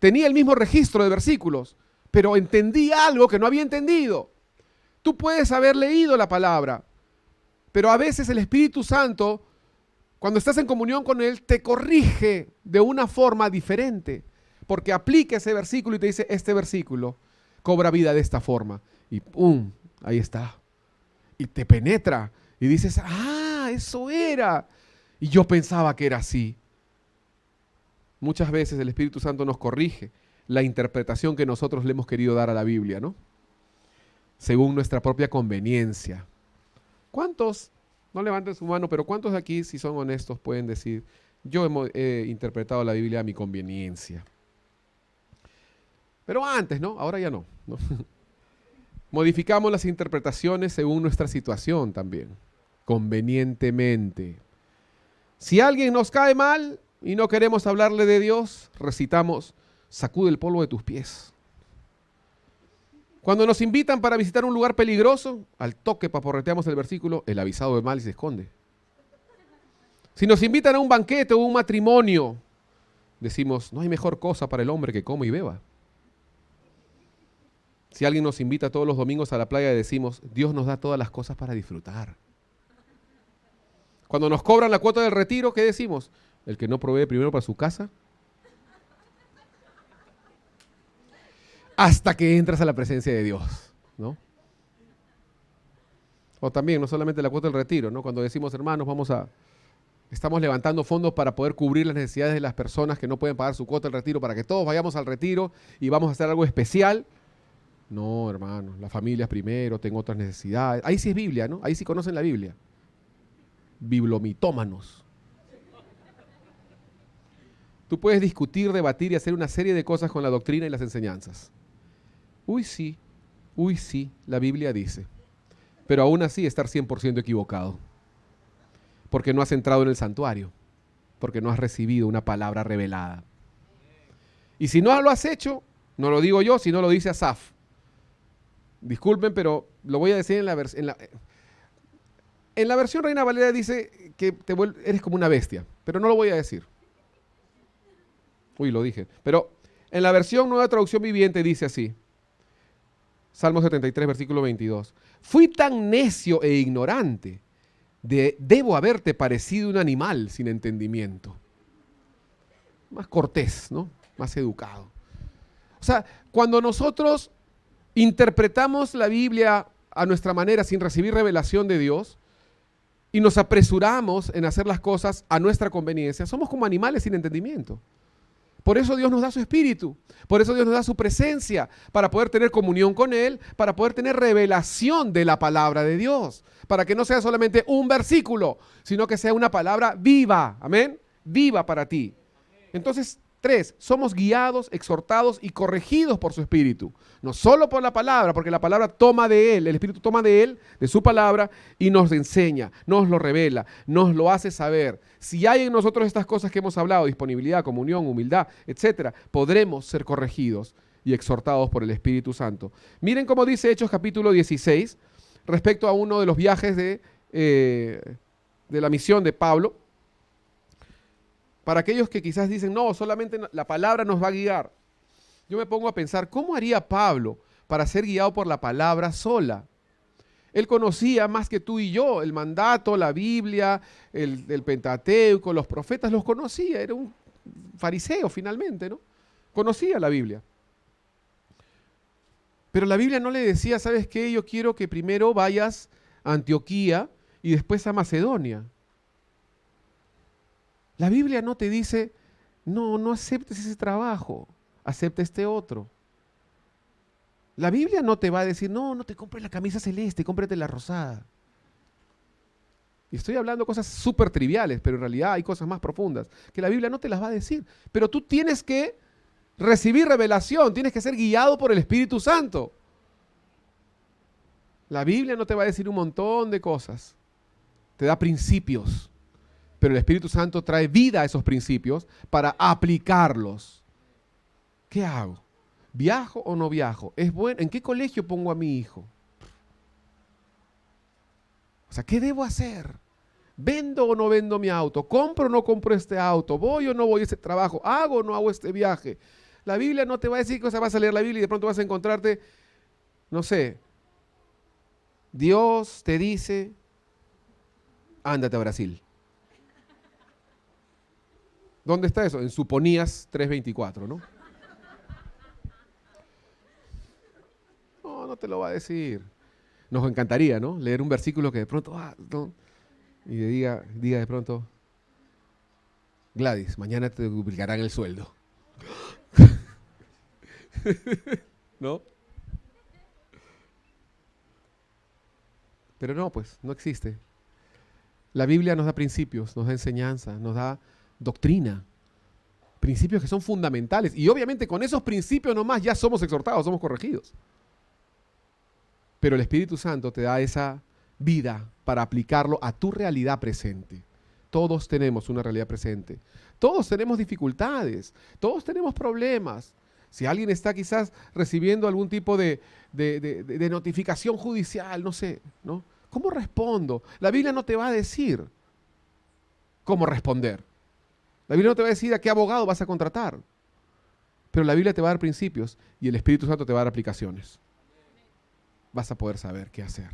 Tenía el mismo registro de versículos, pero entendí algo que no había entendido. Tú puedes haber leído la palabra, pero a veces el Espíritu Santo, cuando estás en comunión con Él, te corrige de una forma diferente, porque aplica ese versículo y te dice, este versículo cobra vida de esta forma. Y ¡pum! Ahí está. Y te penetra. Y dices, ¡ah! Eso era. Y yo pensaba que era así. Muchas veces el Espíritu Santo nos corrige la interpretación que nosotros le hemos querido dar a la Biblia, ¿no? Según nuestra propia conveniencia. ¿Cuántos, no levanten su mano, pero cuántos de aquí, si son honestos, pueden decir, yo he interpretado la Biblia a mi conveniencia? Pero antes, ¿no? Ahora ya no. Modificamos las interpretaciones según nuestra situación también, convenientemente. Si alguien nos cae mal y no queremos hablarle de Dios, recitamos, sacude el polvo de tus pies. Cuando nos invitan para visitar un lugar peligroso, al toque paporreteamos el versículo, el avisado de mal y se esconde. Si nos invitan a un banquete o un matrimonio, decimos, no hay mejor cosa para el hombre que coma y beba. Si alguien nos invita todos los domingos a la playa, decimos, Dios nos da todas las cosas para disfrutar. Cuando nos cobran la cuota del retiro, ¿qué decimos? El que no provee primero para su casa. Hasta que entras a la presencia de Dios, ¿no? O también, no solamente la cuota del retiro, ¿no? Cuando decimos, hermanos, estamos levantando fondos para poder cubrir las necesidades de las personas que no pueden pagar su cuota del retiro, para que todos vayamos al retiro y vamos a hacer algo especial. No, hermanos, las familias primero, tengo otras necesidades. Ahí sí es Biblia, ¿no? Ahí sí conocen la Biblia. Biblomitómanos. Tú puedes discutir, debatir y hacer una serie de cosas con la doctrina y las enseñanzas. Uy, sí, la Biblia dice. Pero aún así estar 100% equivocado. Porque no has entrado en el santuario. Porque no has recibido una palabra revelada. Y si no lo has hecho, no lo digo yo, sino lo dice Asaf. Disculpen, pero lo voy a decir en la versión Reina Valera dice que eres como una bestia, pero no lo voy a decir. Uy, lo dije. Pero en la versión Nueva Traducción Viviente dice así. Salmo 73, versículo 22. Fui tan necio e ignorante, debo haberte parecido un animal sin entendimiento. Más cortés, ¿no? Más educado. O sea, cuando nosotros interpretamos la Biblia a nuestra manera sin recibir revelación de Dios y nos apresuramos en hacer las cosas a nuestra conveniencia, somos como animales sin entendimiento. Por eso Dios nos da su espíritu, por eso Dios nos da su presencia, para poder tener comunión con Él, para poder tener revelación de la palabra de Dios, para que no sea solamente un versículo, sino que sea una palabra viva, amén, viva para ti. Entonces, 3, somos guiados, exhortados y corregidos por su Espíritu. No solo por la palabra, porque la palabra toma de Él, el Espíritu toma de Él, de su palabra, y nos enseña, nos lo revela, nos lo hace saber. Si hay en nosotros estas cosas que hemos hablado, disponibilidad, comunión, humildad, etcétera, podremos ser corregidos y exhortados por el Espíritu Santo. Miren cómo dice Hechos capítulo 16, respecto a uno de los viajes de la misión de Pablo. Para aquellos que quizás dicen, no, solamente la palabra nos va a guiar. Yo me pongo a pensar, ¿cómo haría Pablo para ser guiado por la palabra sola? Él conocía más que tú y yo el mandato, la Biblia, el Pentateuco, los profetas, los conocía. Era un fariseo finalmente, ¿no? Conocía la Biblia. Pero la Biblia no le decía, ¿sabes qué? Yo quiero que primero vayas a Antioquía y después a Macedonia. La Biblia no te dice, No, no aceptes ese trabajo, acepta este otro. La Biblia no te va a decir, no, no te compres la camisa celeste, cómprate la rosada. Y estoy hablando de cosas súper triviales, pero en realidad hay cosas más profundas que la Biblia no te las va a decir. Pero tú tienes que recibir revelación, tienes que ser guiado por el Espíritu Santo. La Biblia no te va a decir un montón de cosas, te da principios, pero el Espíritu Santo trae vida a esos principios para aplicarlos. ¿Qué hago? ¿Viajo o no viajo? ¿Es bueno? ¿En qué colegio pongo a mi hijo? O sea, ¿qué debo hacer? ¿Vendo o no vendo mi auto? ¿Compro o no compro este auto? ¿Voy o no voy a ese trabajo? ¿Hago o no hago este viaje? La Biblia no te va a decir que vas a leer la Biblia y de pronto vas a encontrarte, no sé, Dios te dice, ándate a Brasil. ¿Dónde está eso? En Suponías 3:24, ¿no? No, no te lo va a decir. Nos encantaría, ¿no? Leer un versículo que de pronto, no, y diga de pronto, Gladys, mañana te duplicarán el sueldo. ¿No? Pero no, pues, no existe. La Biblia nos da principios, nos da enseñanza, nos da doctrina. Principios que son fundamentales. Y obviamente con esos principios nomás ya somos exhortados, somos corregidos. Pero el Espíritu Santo te da esa vida para aplicarlo a tu realidad presente. Todos tenemos una realidad presente. Todos tenemos dificultades. Todos tenemos problemas. Si alguien está quizás recibiendo algún tipo de notificación judicial, no sé, ¿no? ¿Cómo respondo? La Biblia no te va a decir cómo responder. La Biblia no te va a decir a qué abogado vas a contratar. Pero la Biblia te va a dar principios y el Espíritu Santo te va a dar aplicaciones. Vas a poder saber qué hacer.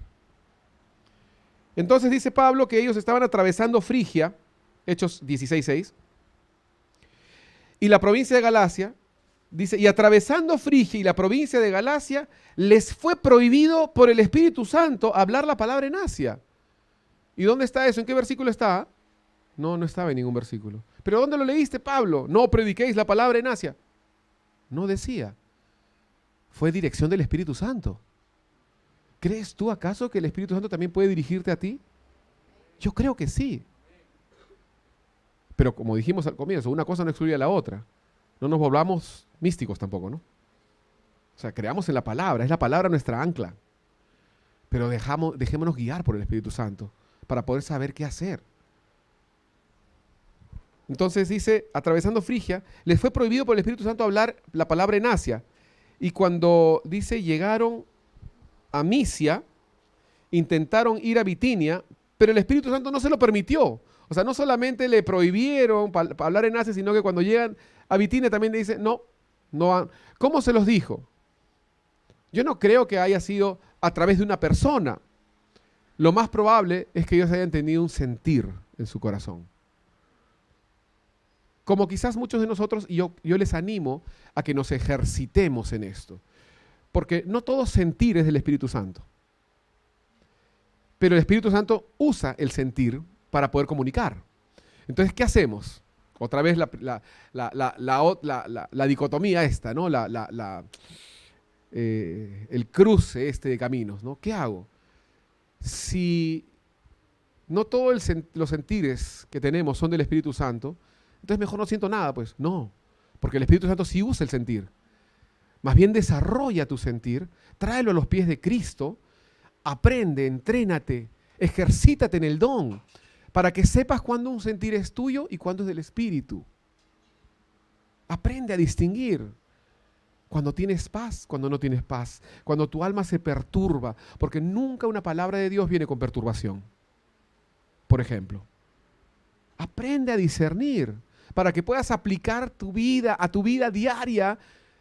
Entonces dice Pablo que ellos estaban atravesando Frigia, Hechos 16:6, y la provincia de Galacia, dice, y atravesando Frigia y la provincia de Galacia, les fue prohibido por el Espíritu Santo hablar la palabra en Asia. ¿Y dónde está eso? ¿En qué versículo está? No, no estaba en ningún versículo. ¿Pero dónde lo leíste, Pablo? No prediquéis la palabra en Asia. No decía. Fue dirección del Espíritu Santo. ¿Crees tú acaso que el Espíritu Santo también puede dirigirte a ti? Yo creo que sí. Pero como dijimos al comienzo, una cosa no excluye a la otra. No nos volvamos místicos tampoco, ¿no? O sea, creamos en la palabra, es la palabra nuestra ancla. Pero dejémonos guiar por el Espíritu Santo para poder saber qué hacer. Entonces dice, atravesando Frigia, les fue prohibido por el Espíritu Santo hablar la palabra en Asia. Y cuando dice, llegaron a Misia, intentaron ir a Bitinia, pero el Espíritu Santo no se lo permitió. O sea, no solamente le prohibieron hablar en Asia, sino que cuando llegan a Bitinia también le dice, no. ¿Cómo se los dijo? Yo no creo que haya sido a través de una persona. Lo más probable es que ellos hayan tenido un sentir en su corazón. Como quizás muchos de nosotros, y yo les animo a que nos ejercitemos en esto. Porque no todo sentir es del Espíritu Santo. Pero el Espíritu Santo usa el sentir para poder comunicar. Entonces, ¿qué hacemos? Otra vez la dicotomía esta, ¿no? El cruce este de caminos, ¿no? ¿Qué hago? Si no todos los sentires que tenemos son del Espíritu Santo, entonces mejor no siento nada, pues. No, porque el Espíritu Santo sí usa el sentir. Más bien desarrolla tu sentir, tráelo a los pies de Cristo, aprende, entrénate, ejercítate en el don, para que sepas cuándo un sentir es tuyo y cuándo es del Espíritu. Aprende a distinguir cuando tienes paz, cuando no tienes paz, cuando tu alma se perturba, porque nunca una palabra de Dios viene con perturbación. Por ejemplo, aprende a discernir para que puedas aplicar a tu vida diaria,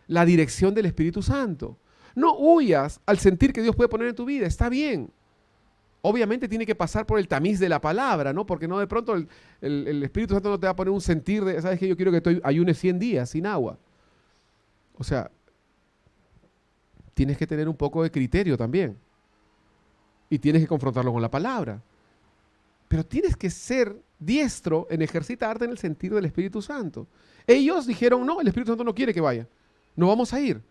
la dirección del Espíritu Santo. No huyas al sentir que Dios puede poner en tu vida, está bien. Obviamente tiene que pasar por el tamiz de la palabra, ¿no? Porque no de pronto el Espíritu Santo no te va a poner un sentir de, ¿sabes qué? Yo quiero que tú ayunes 100 días sin agua. O sea, tienes que tener un poco de criterio también. Y tienes que confrontarlo con la palabra. Pero tienes que ser diestro en ejercitarte en el sentir del Espíritu Santo. Ellos dijeron, no, el Espíritu Santo no quiere que vaya. No vamos a ir.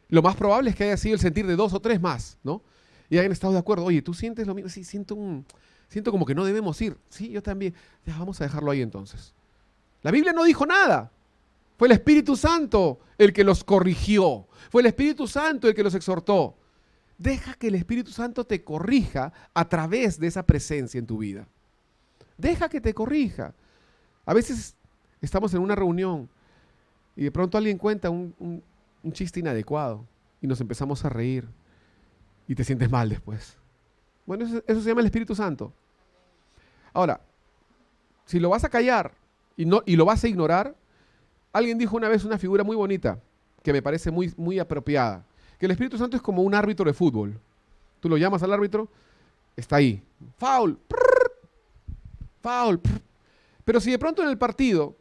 Lo más probable es que haya sido el sentir de 2 o 3 más, ¿no? Y hayan estado de acuerdo. Oye, ¿tú sientes lo mismo? Sí, siento como que no debemos ir. Sí, yo también. Ya, vamos a dejarlo ahí entonces. La Biblia no dijo nada. Fue el Espíritu Santo el que los corrigió. Fue el Espíritu Santo el que los exhortó. Deja que el Espíritu Santo te corrija a través de esa presencia en tu vida. Deja que te corrija. A veces estamos en una reunión y de pronto alguien cuenta un chiste inadecuado y nos empezamos a reír y te sientes mal después. Bueno, eso se llama el Espíritu Santo. Ahora, si lo vas a callar y lo vas a ignorar, alguien dijo una vez una figura muy bonita que me parece muy, muy apropiada, que el Espíritu Santo es como un árbitro de fútbol. Tú lo llamas al árbitro, está ahí. Foul, foul. Pero si de pronto en el partido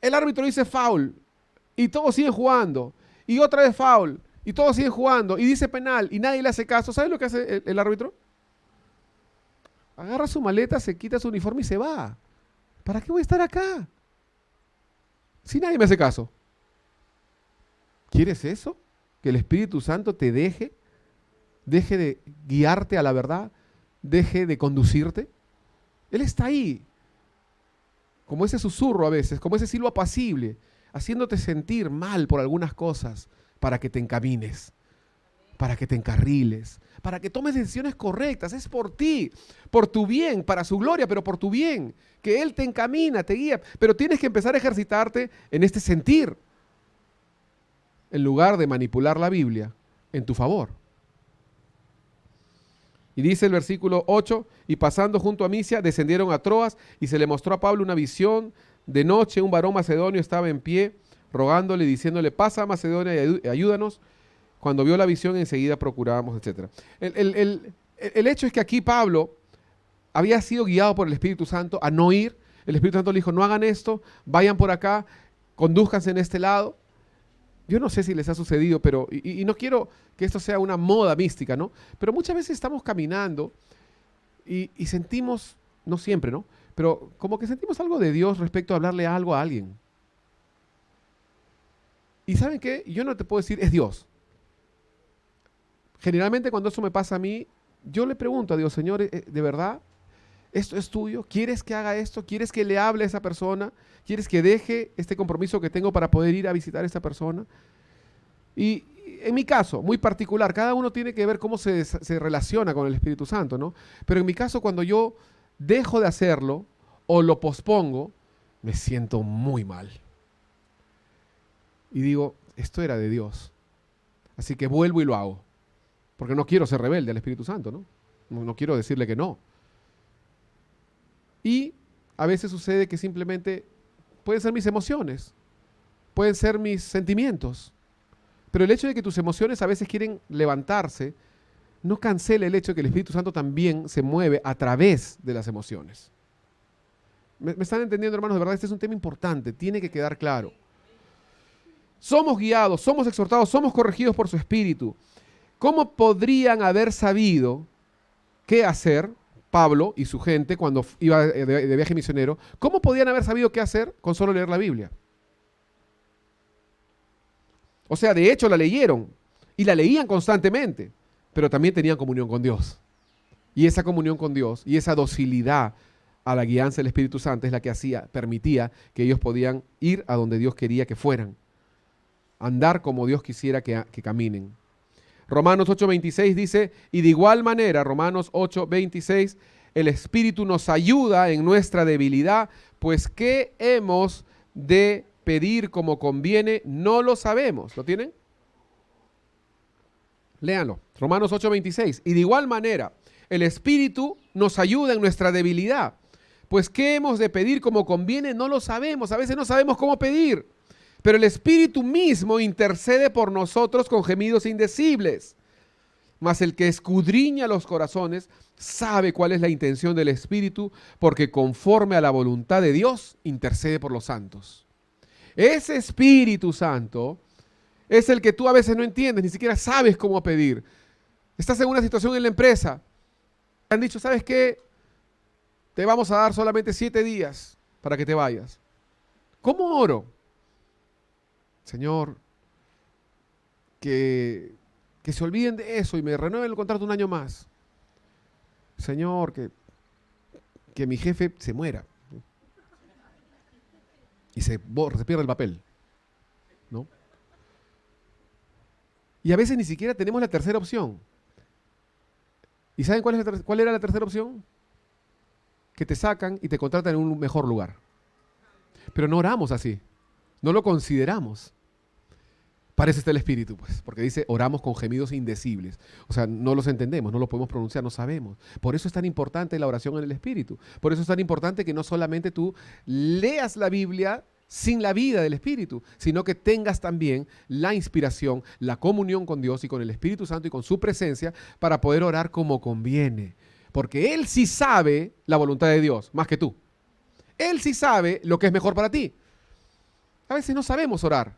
el árbitro dice foul y todos siguen jugando, y otra vez foul, y todos siguen jugando, y dice penal, y nadie le hace caso, ¿sabes lo que hace el árbitro? Agarra su maleta, se quita su uniforme y se va. ¿Para qué voy a estar acá? Si nadie me hace caso. ¿Quieres eso? Que el Espíritu Santo te deje de guiarte a la verdad, deje de conducirte. Él está ahí, como ese susurro a veces, como ese silbo apacible, haciéndote sentir mal por algunas cosas para que te encamines, para que te encarriles, para que tomes decisiones correctas. Es por ti, por tu bien, para su gloria, pero por tu bien, que Él te encamina, te guía. Pero tienes que empezar a ejercitarte en este sentir, en lugar de manipular la Biblia en tu favor. Y dice el versículo 8, y pasando junto a Misia, descendieron a Troas, y se le mostró a Pablo una visión. De noche un varón macedonio estaba en pie, rogándole, diciéndole, pasa a Macedonia y ayúdanos. Cuando vio la visión, enseguida procurábamos, etc. El hecho es que aquí Pablo había sido guiado por el Espíritu Santo a no ir. El Espíritu Santo le dijo, no hagan esto, vayan por acá, condúzcanse en este lado. Yo no sé si les ha sucedido, pero, y no quiero que esto sea una moda mística, ¿no? Pero muchas veces estamos caminando y sentimos, no siempre, ¿no? Pero como que sentimos algo de Dios respecto a hablarle algo a alguien. Y ¿saben qué? Yo no te puedo decir, es Dios. Generalmente cuando eso me pasa a mí, yo le pregunto a Dios, Señor, ¿de verdad esto es tuyo? ¿Quieres que haga esto? ¿Quieres que le hable a esa persona? ¿Quieres que deje este compromiso que tengo para poder ir a visitar a esta persona? Y en mi caso, muy particular, cada uno tiene que ver cómo se relaciona con el Espíritu Santo, ¿no? Pero en mi caso, cuando yo dejo de hacerlo o lo pospongo, me siento muy mal. Y digo, esto era de Dios. Así que vuelvo y lo hago. Porque no quiero ser rebelde al Espíritu Santo, ¿no? No quiero decirle que no. Y a veces sucede que simplemente pueden ser mis emociones, pueden ser mis sentimientos. Pero el hecho de que tus emociones a veces quieren levantarse, no cancela el hecho de que el Espíritu Santo también se mueve a través de las emociones. ¿Me están entendiendo, hermanos? De verdad, este es un tema importante, tiene que quedar claro. Somos guiados, somos exhortados, somos corregidos por su Espíritu. ¿Cómo podrían haber sabido qué hacer Pablo y su gente cuando iba de viaje misionero? ¿Cómo podían haber sabido qué hacer con solo leer la Biblia? O sea, de hecho la leyeron y la leían constantemente, pero también tenían comunión con Dios. Y esa comunión con Dios y esa docilidad a la guianza del Espíritu Santo es la que permitía que ellos podían ir a donde Dios quería que fueran, andar como Dios quisiera que caminen. Romanos 8:26 dice, y de igual manera, Romanos 8:26, el Espíritu nos ayuda en nuestra debilidad, pues ¿qué hemos de pedir como conviene? No lo sabemos. ¿Lo tienen? Léanlo. Romanos 8:26. Y de igual manera, el Espíritu nos ayuda en nuestra debilidad, pues ¿qué hemos de pedir como conviene? No lo sabemos. A veces no sabemos cómo pedir. Pero el Espíritu mismo intercede por nosotros con gemidos indecibles. Mas el que escudriña los corazones sabe cuál es la intención del Espíritu, porque conforme a la voluntad de Dios intercede por los santos. Ese Espíritu Santo es el que tú a veces no entiendes, ni siquiera sabes cómo pedir. Estás en una situación en la empresa. Te han dicho, ¿sabes qué? te vamos a dar solamente 7 días para que te vayas. ¿Cómo oro? Señor, que se olviden de eso y me renueven el contrato un año más. Señor, que mi jefe se muera y se pierda el papel, ¿no? Y a veces ni siquiera tenemos la tercera opción. ¿Y saben cuál era la tercera opción? Que te sacan y te contratan en un mejor lugar. Pero no oramos así, no lo consideramos. Para eso está el Espíritu, pues, porque dice, oramos con gemidos indecibles. O sea, no los entendemos, no los podemos pronunciar, no sabemos. Por eso es tan importante la oración en el Espíritu. Por eso es tan importante que no solamente tú leas la Biblia sin la vida del Espíritu, sino que tengas también la inspiración, la comunión con Dios y con el Espíritu Santo y con su presencia para poder orar como conviene. Porque Él sí sabe la voluntad de Dios, más que tú. Él sí sabe lo que es mejor para ti. A veces no sabemos orar.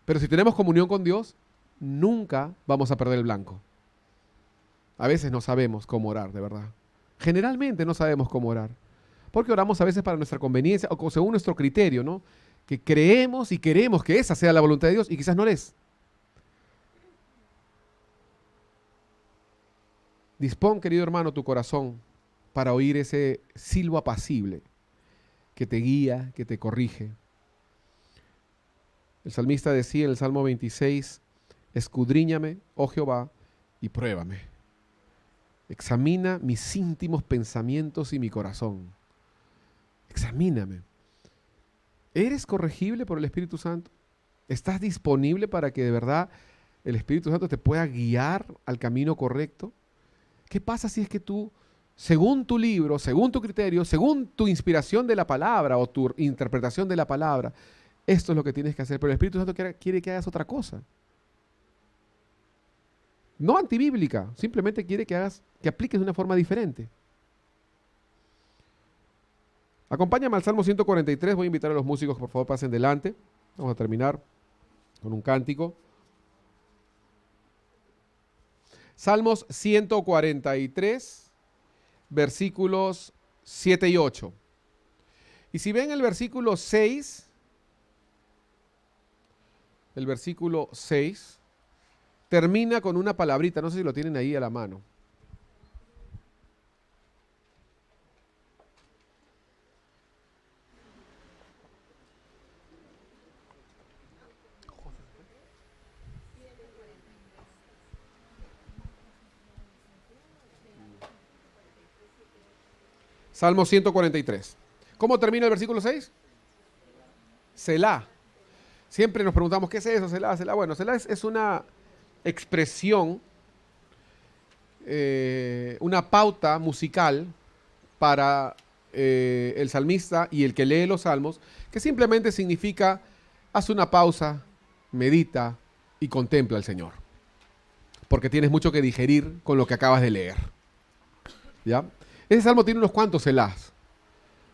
Pero si tenemos comunión con Dios, nunca vamos a perder el blanco. A veces no sabemos cómo orar, de verdad. Generalmente no sabemos cómo orar. Porque oramos a veces para nuestra conveniencia o según nuestro criterio, ¿no? Que creemos y queremos que esa sea la voluntad de Dios y quizás no lo es. Dispón, querido hermano, tu corazón para oír ese silbo apacible que te guía, que te corrige. El salmista decía en el Salmo 26, escudriñame, oh Jehová, y pruébame. Examina mis íntimos pensamientos y mi corazón. Examíname. ¿Eres corregible por el Espíritu Santo? ¿Estás disponible para que de verdad el Espíritu Santo te pueda guiar al camino correcto? ¿Qué pasa si es que tú, según tu libro, según tu criterio, según tu inspiración de la palabra o tu interpretación de la palabra, esto es lo que tienes que hacer, pero el Espíritu Santo quiere que hagas otra cosa? No antibíblica, simplemente quiere que apliques de una forma diferente. Acompáñame al Salmo 143, voy a invitar a los músicos que por favor pasen delante. Vamos a terminar con un cántico. Salmos 143, versículos 7 y 8. Y si ven el versículo 6, termina con una palabrita, no sé si lo tienen ahí a la mano. Salmo 143. ¿Cómo termina el versículo 6? Selah. Siempre nos preguntamos, ¿qué es eso? Selah, Selah. Bueno, Selah es una expresión, una pauta musical para el salmista y el que lee los salmos, que simplemente significa, haz una pausa, medita y contempla al Señor. Porque tienes mucho que digerir con lo que acabas de leer. ¿Ya? Ese salmo tiene unos cuantos selahs,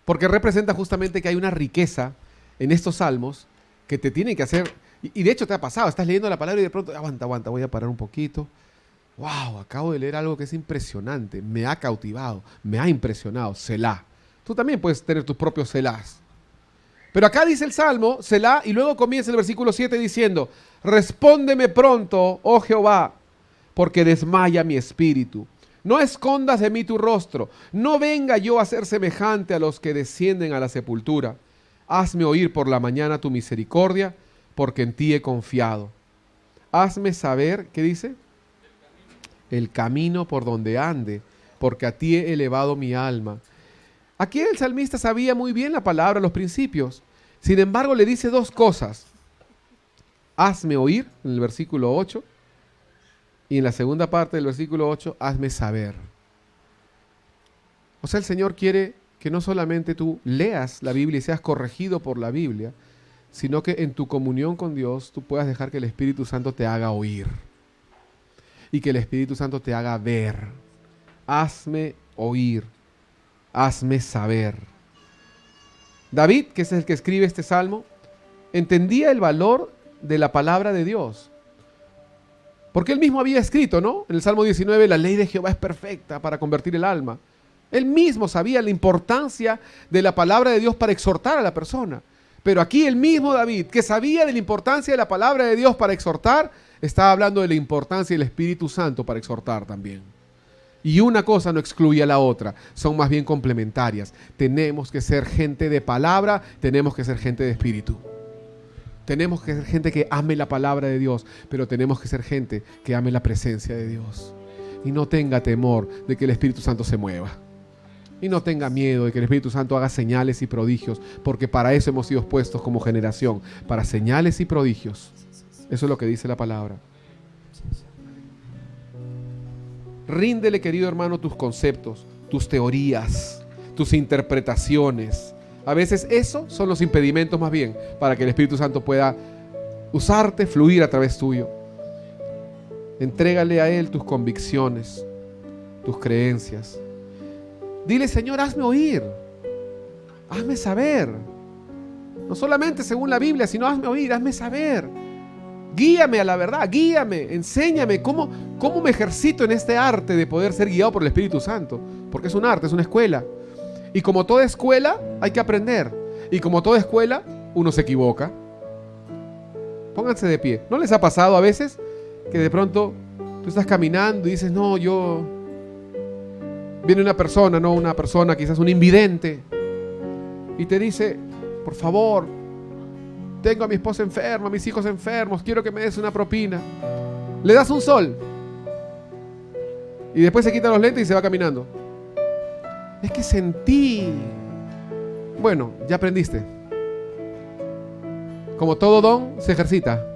porque representa justamente que hay una riqueza en estos salmos que te tienen que hacer, y de hecho te ha pasado, estás leyendo la palabra y de pronto, aguanta, voy a parar un poquito. Wow, acabo de leer algo que es impresionante, me ha cautivado, me ha impresionado, selah. Tú también puedes tener tus propios selahs. Pero acá dice el Salmo, selah, y luego comienza el versículo 7 diciendo, respóndeme pronto, oh Jehová, porque desmaya mi espíritu. No escondas de mí tu rostro, no venga yo a ser semejante a los que descienden a la sepultura. Hazme oír por la mañana tu misericordia, porque en ti he confiado. Hazme saber, ¿qué dice? El camino por donde ande, porque a ti he elevado mi alma. Aquí el salmista sabía muy bien la palabra, los principios. Sin embargo, le dice dos cosas. Hazme oír, en el versículo 8, y en la segunda parte del versículo 8, hazme saber. O sea, el Señor quiere que no solamente tú leas la Biblia y seas corregido por la Biblia, sino que en tu comunión con Dios tú puedas dejar que el Espíritu Santo te haga oír y que el Espíritu Santo te haga ver. Hazme oír, hazme saber. David, que es el que escribe este salmo, entendía el valor de la palabra de Dios. Porque él mismo había escrito, ¿no? En el Salmo 19, la ley de Jehová es perfecta para convertir el alma. Él mismo sabía la importancia de la palabra de Dios para exhortar a la persona. Pero aquí el mismo David, que sabía de la importancia de la palabra de Dios para exhortar, estaba hablando de la importancia del Espíritu Santo para exhortar también. Y una cosa no excluye a la otra, son más bien complementarias. Tenemos que ser gente de palabra, tenemos que ser gente de espíritu. Tenemos que ser gente que ame la palabra de Dios, pero tenemos que ser gente que ame la presencia de Dios. Y no tenga temor de que el Espíritu Santo se mueva. Y no tenga miedo de que el Espíritu Santo haga señales y prodigios, porque para eso hemos sido puestos como generación, para señales y prodigios. Eso es lo que dice la palabra. Ríndele, querido hermano, tus conceptos, tus teorías, tus interpretaciones. A veces esos son los impedimentos más bien para que el Espíritu Santo pueda usarte, fluir a través tuyo. Entrégale a Él tus convicciones, tus creencias. Dile, Señor, hazme oír, hazme saber. No solamente según la Biblia, sino hazme oír, hazme saber. Guíame a la verdad, guíame, enséñame cómo me ejercito en este arte de poder ser guiado por el Espíritu Santo. Porque es un arte, es una escuela. Y como toda escuela, hay que aprender. Y como toda escuela, uno se equivoca. Pónganse de pie. ¿No les ha pasado a veces que de pronto tú estás caminando y dices, no, viene una persona, quizás un invidente, y te dice, por favor, tengo a mi esposa enferma, a mis hijos enfermos, quiero que me des una propina. Le das un sol y después se quita los lentes y se va caminando. Es que sentí. Bueno, ya aprendiste. Como todo don, se ejercita,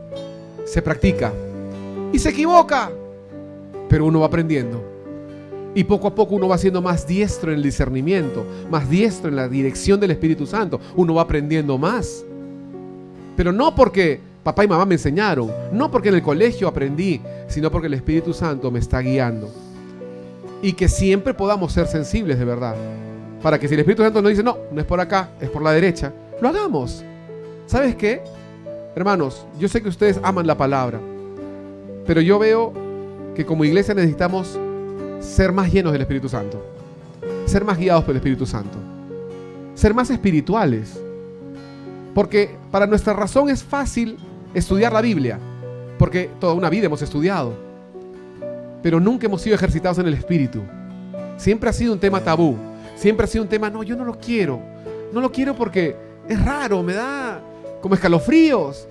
se practica y se equivoca, pero uno va aprendiendo. Y poco a poco uno va siendo más diestro en el discernimiento, más diestro en la dirección del Espíritu Santo. Uno va aprendiendo más. Pero no porque papá y mamá me enseñaron, no porque en el colegio aprendí, sino porque el Espíritu Santo me está guiando. Y que siempre podamos ser sensibles de verdad. Para que si el Espíritu Santo nos dice, no es por acá, es por la derecha, lo hagamos. ¿Sabes qué? Hermanos, yo sé que ustedes aman la palabra, pero yo veo que como iglesia necesitamos ser más llenos del Espíritu Santo, ser más guiados por el Espíritu Santo, ser más espirituales. Porque para nuestra razón es fácil estudiar la Biblia, porque toda una vida hemos estudiado, pero nunca hemos sido ejercitados en el Espíritu. Siempre ha sido un tema tabú, siempre ha sido un tema, no, yo no lo quiero porque es raro, me da como escalofríos.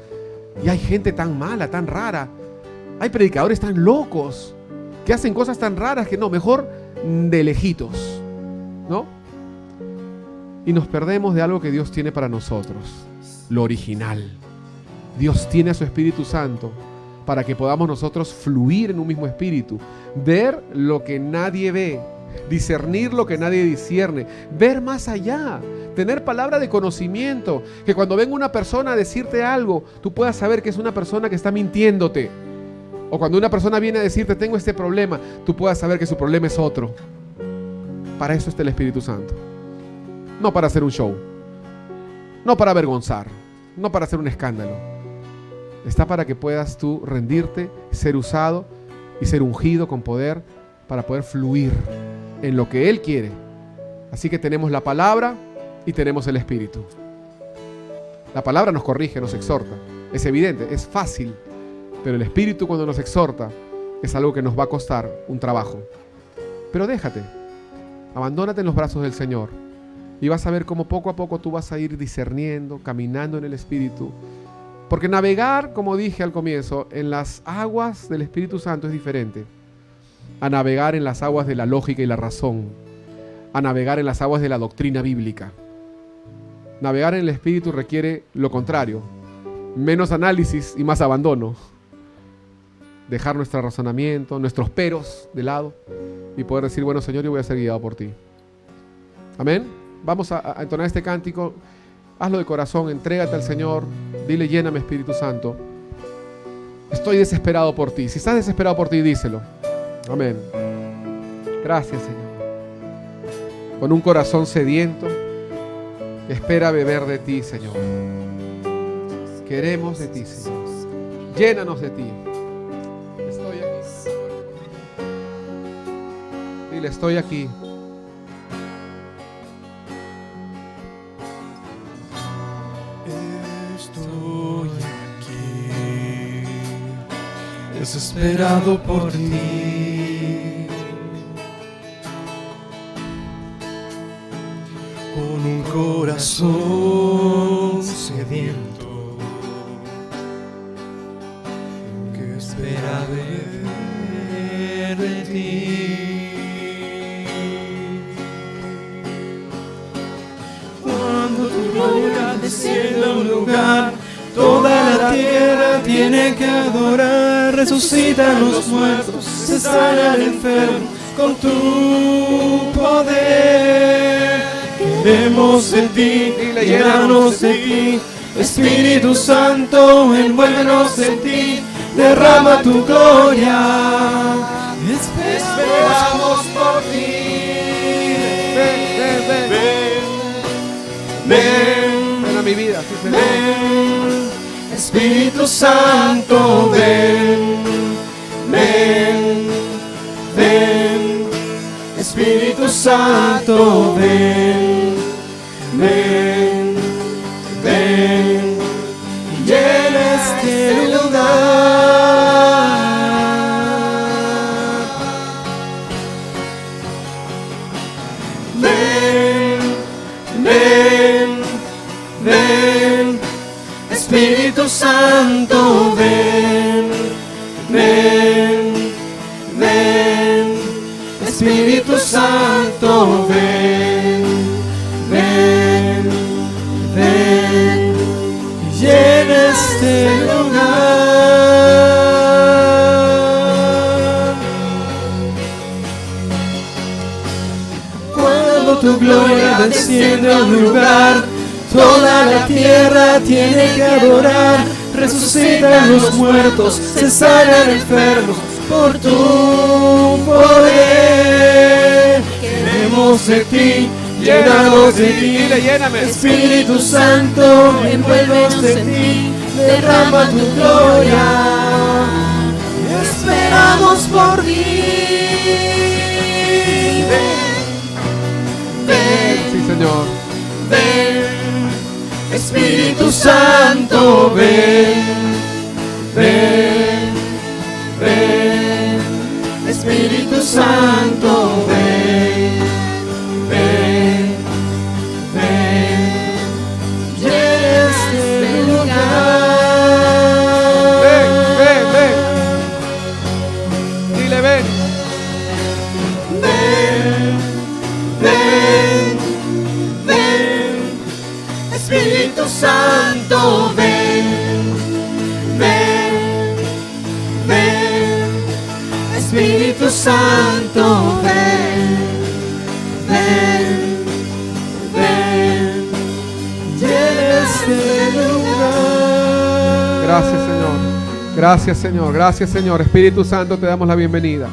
Y hay gente tan mala, tan rara, hay predicadores tan locos, que hacen cosas tan raras que no, mejor de lejitos, ¿no? Y nos perdemos de algo que Dios tiene para nosotros, lo original. Dios tiene a su Espíritu Santo para que podamos nosotros fluir en un mismo espíritu, ver lo que nadie ve, discernir lo que nadie discierne, ver más allá, tener palabra de conocimiento, que cuando venga una persona a decirte algo, tú puedas saber que es una persona que está mintiéndote. O cuando una persona viene a decirte, tengo este problema, tú puedas saber que su problema es otro. Para eso está el Espíritu Santo. No para hacer un show, no para avergonzar, no para hacer un escándalo. Está para que puedas tú rendirte, ser usado y ser ungido con poder para poder fluir en lo que Él quiere. Así que tenemos la palabra y tenemos el Espíritu. La palabra nos corrige, nos exhorta. Es evidente, es fácil. Pero el Espíritu, cuando nos exhorta, es algo que nos va a costar un trabajo. Pero déjate, abandónate en los brazos del Señor y vas a ver cómo poco a poco tú vas a ir discerniendo, caminando en el Espíritu. Porque navegar, como dije al comienzo, en las aguas del Espíritu Santo es diferente a navegar en las aguas de la lógica y la razón, a navegar en las aguas de la doctrina bíblica. Navegar en el Espíritu requiere lo contrario, menos análisis y más abandono. Dejar nuestro razonamiento, nuestros peros de lado y poder decir, bueno, Señor, yo voy a ser guiado por ti. Amén. Vamos a entonar este cántico. Hazlo de corazón, entrégate al Señor, dile, lléname, Espíritu Santo. Estoy desesperado por ti. Si estás desesperado por ti, díselo. Amén. Gracias, Señor. Con un corazón sediento que espera beber de ti, Señor. Queremos de ti, Señor. Llénanos de ti. Estoy aquí. Dile, estoy aquí. desesperado por ti. Con un corazón sediento que espera beber de ti. Cuando tu gloria descienda a un lugar, toda la tierra tiene que adorar. Resucitan los muertos, se sana el enfermo con tu poder. Queremos de ti, llénanos de ti, Espíritu Santo, envuélvenos en ti, derrama tu gloria. Esperamos por ti. Ven a mi vida, sí, Señor. Ven, Espíritu Santo, ven, ven, ven, Espíritu Santo, ven, ven, ven, y llena este lugar. Ven, ven, ven, Espíritu Santo, ven, ven, ven, Espíritu Santo, ven, ven, ven, y llena este lugar. Cuando tu gloria desciende a un lugar, toda la tierra tiene que adorar. Resucitan los muertos, se sanan enfermos por tu poder. Queremos de ti, llénanos de ti, Espíritu Santo, envuélvenos en ti, derrama tu gloria. Esperamos por ti. Ven, Sí, Señor. ven, Espíritu Santo, ven, ven, ven, Espíritu Santo, ven, ven, ven, llena este lugar. Ven, ven, ven. Dile, ven. Ven, ven, ven, Espíritu Santo, ven, ven, ven, Espíritu Santo, ven, ven, ven, llena este lugar. Gracias, Señor. Gracias, Señor. Gracias, Señor. Espíritu Santo, te damos la bienvenida.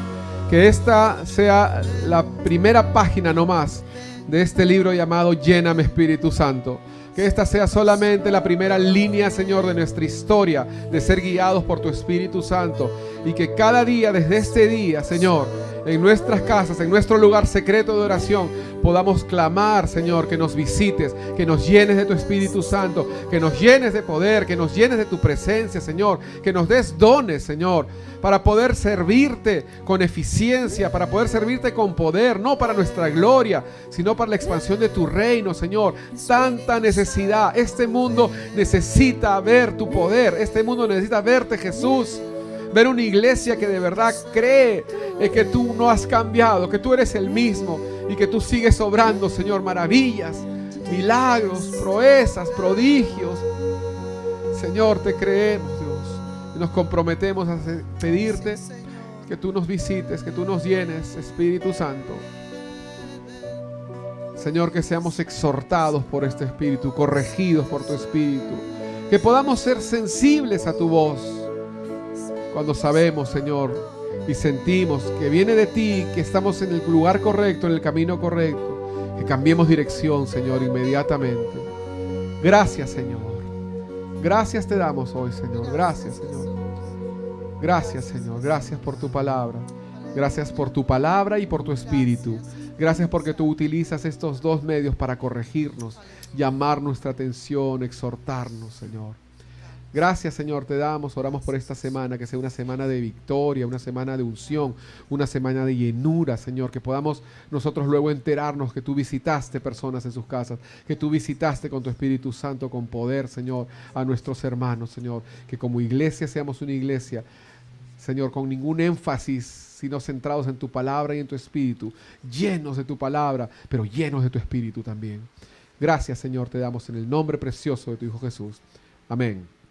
Que esta sea la primera página nomás de este libro llamado Lléname, Espíritu Santo. Que esta sea solamente la primera línea, Señor, de nuestra historia de ser guiados por tu Espíritu Santo. Y que cada día, desde este día, Señor, en nuestras casas, en nuestro lugar secreto de oración, podamos clamar, Señor, que nos visites, que nos llenes de tu Espíritu Santo, que nos llenes de poder, que nos llenes de tu presencia, Señor, que nos des dones, Señor, para poder servirte con eficiencia, para poder servirte con poder, no para nuestra gloria, sino para la expansión de tu reino, Señor. Tanta necesidad. Este mundo necesita ver tu poder. Este mundo necesita verte, Jesús. Ver una iglesia que de verdad cree que tú no has cambiado, que tú eres el mismo y que tú sigues obrando, Señor, maravillas, milagros, proezas, prodigios. Señor, te creemos, Dios, y nos comprometemos a pedirte que tú nos visites, que tú nos llenes, Espíritu Santo. Señor, que seamos exhortados por este Espíritu, corregidos por tu Espíritu, que podamos ser sensibles a tu voz. Cuando sabemos, Señor, y sentimos que viene de ti, que estamos en el lugar correcto, en el camino correcto, que cambiemos dirección, Señor, inmediatamente. Gracias, Señor. Gracias te damos hoy, Señor. Gracias, Señor. Gracias, Señor. Gracias por tu palabra. Gracias por tu palabra y por tu Espíritu. Gracias porque tú utilizas estos dos medios para corregirnos, llamar nuestra atención, exhortarnos, Señor. Gracias, Señor, te damos, oramos por esta semana, que sea una semana de victoria, una semana de unción, una semana de llenura, Señor, que podamos nosotros luego enterarnos que tú visitaste personas en sus casas, que tú visitaste con tu Espíritu Santo, con poder, Señor, a nuestros hermanos, Señor, que como iglesia seamos una iglesia, Señor, con ningún énfasis, sino centrados en tu palabra y en tu Espíritu, llenos de tu palabra, pero llenos de tu Espíritu también. Gracias, Señor, te damos en el nombre precioso de tu Hijo Jesús. Amén.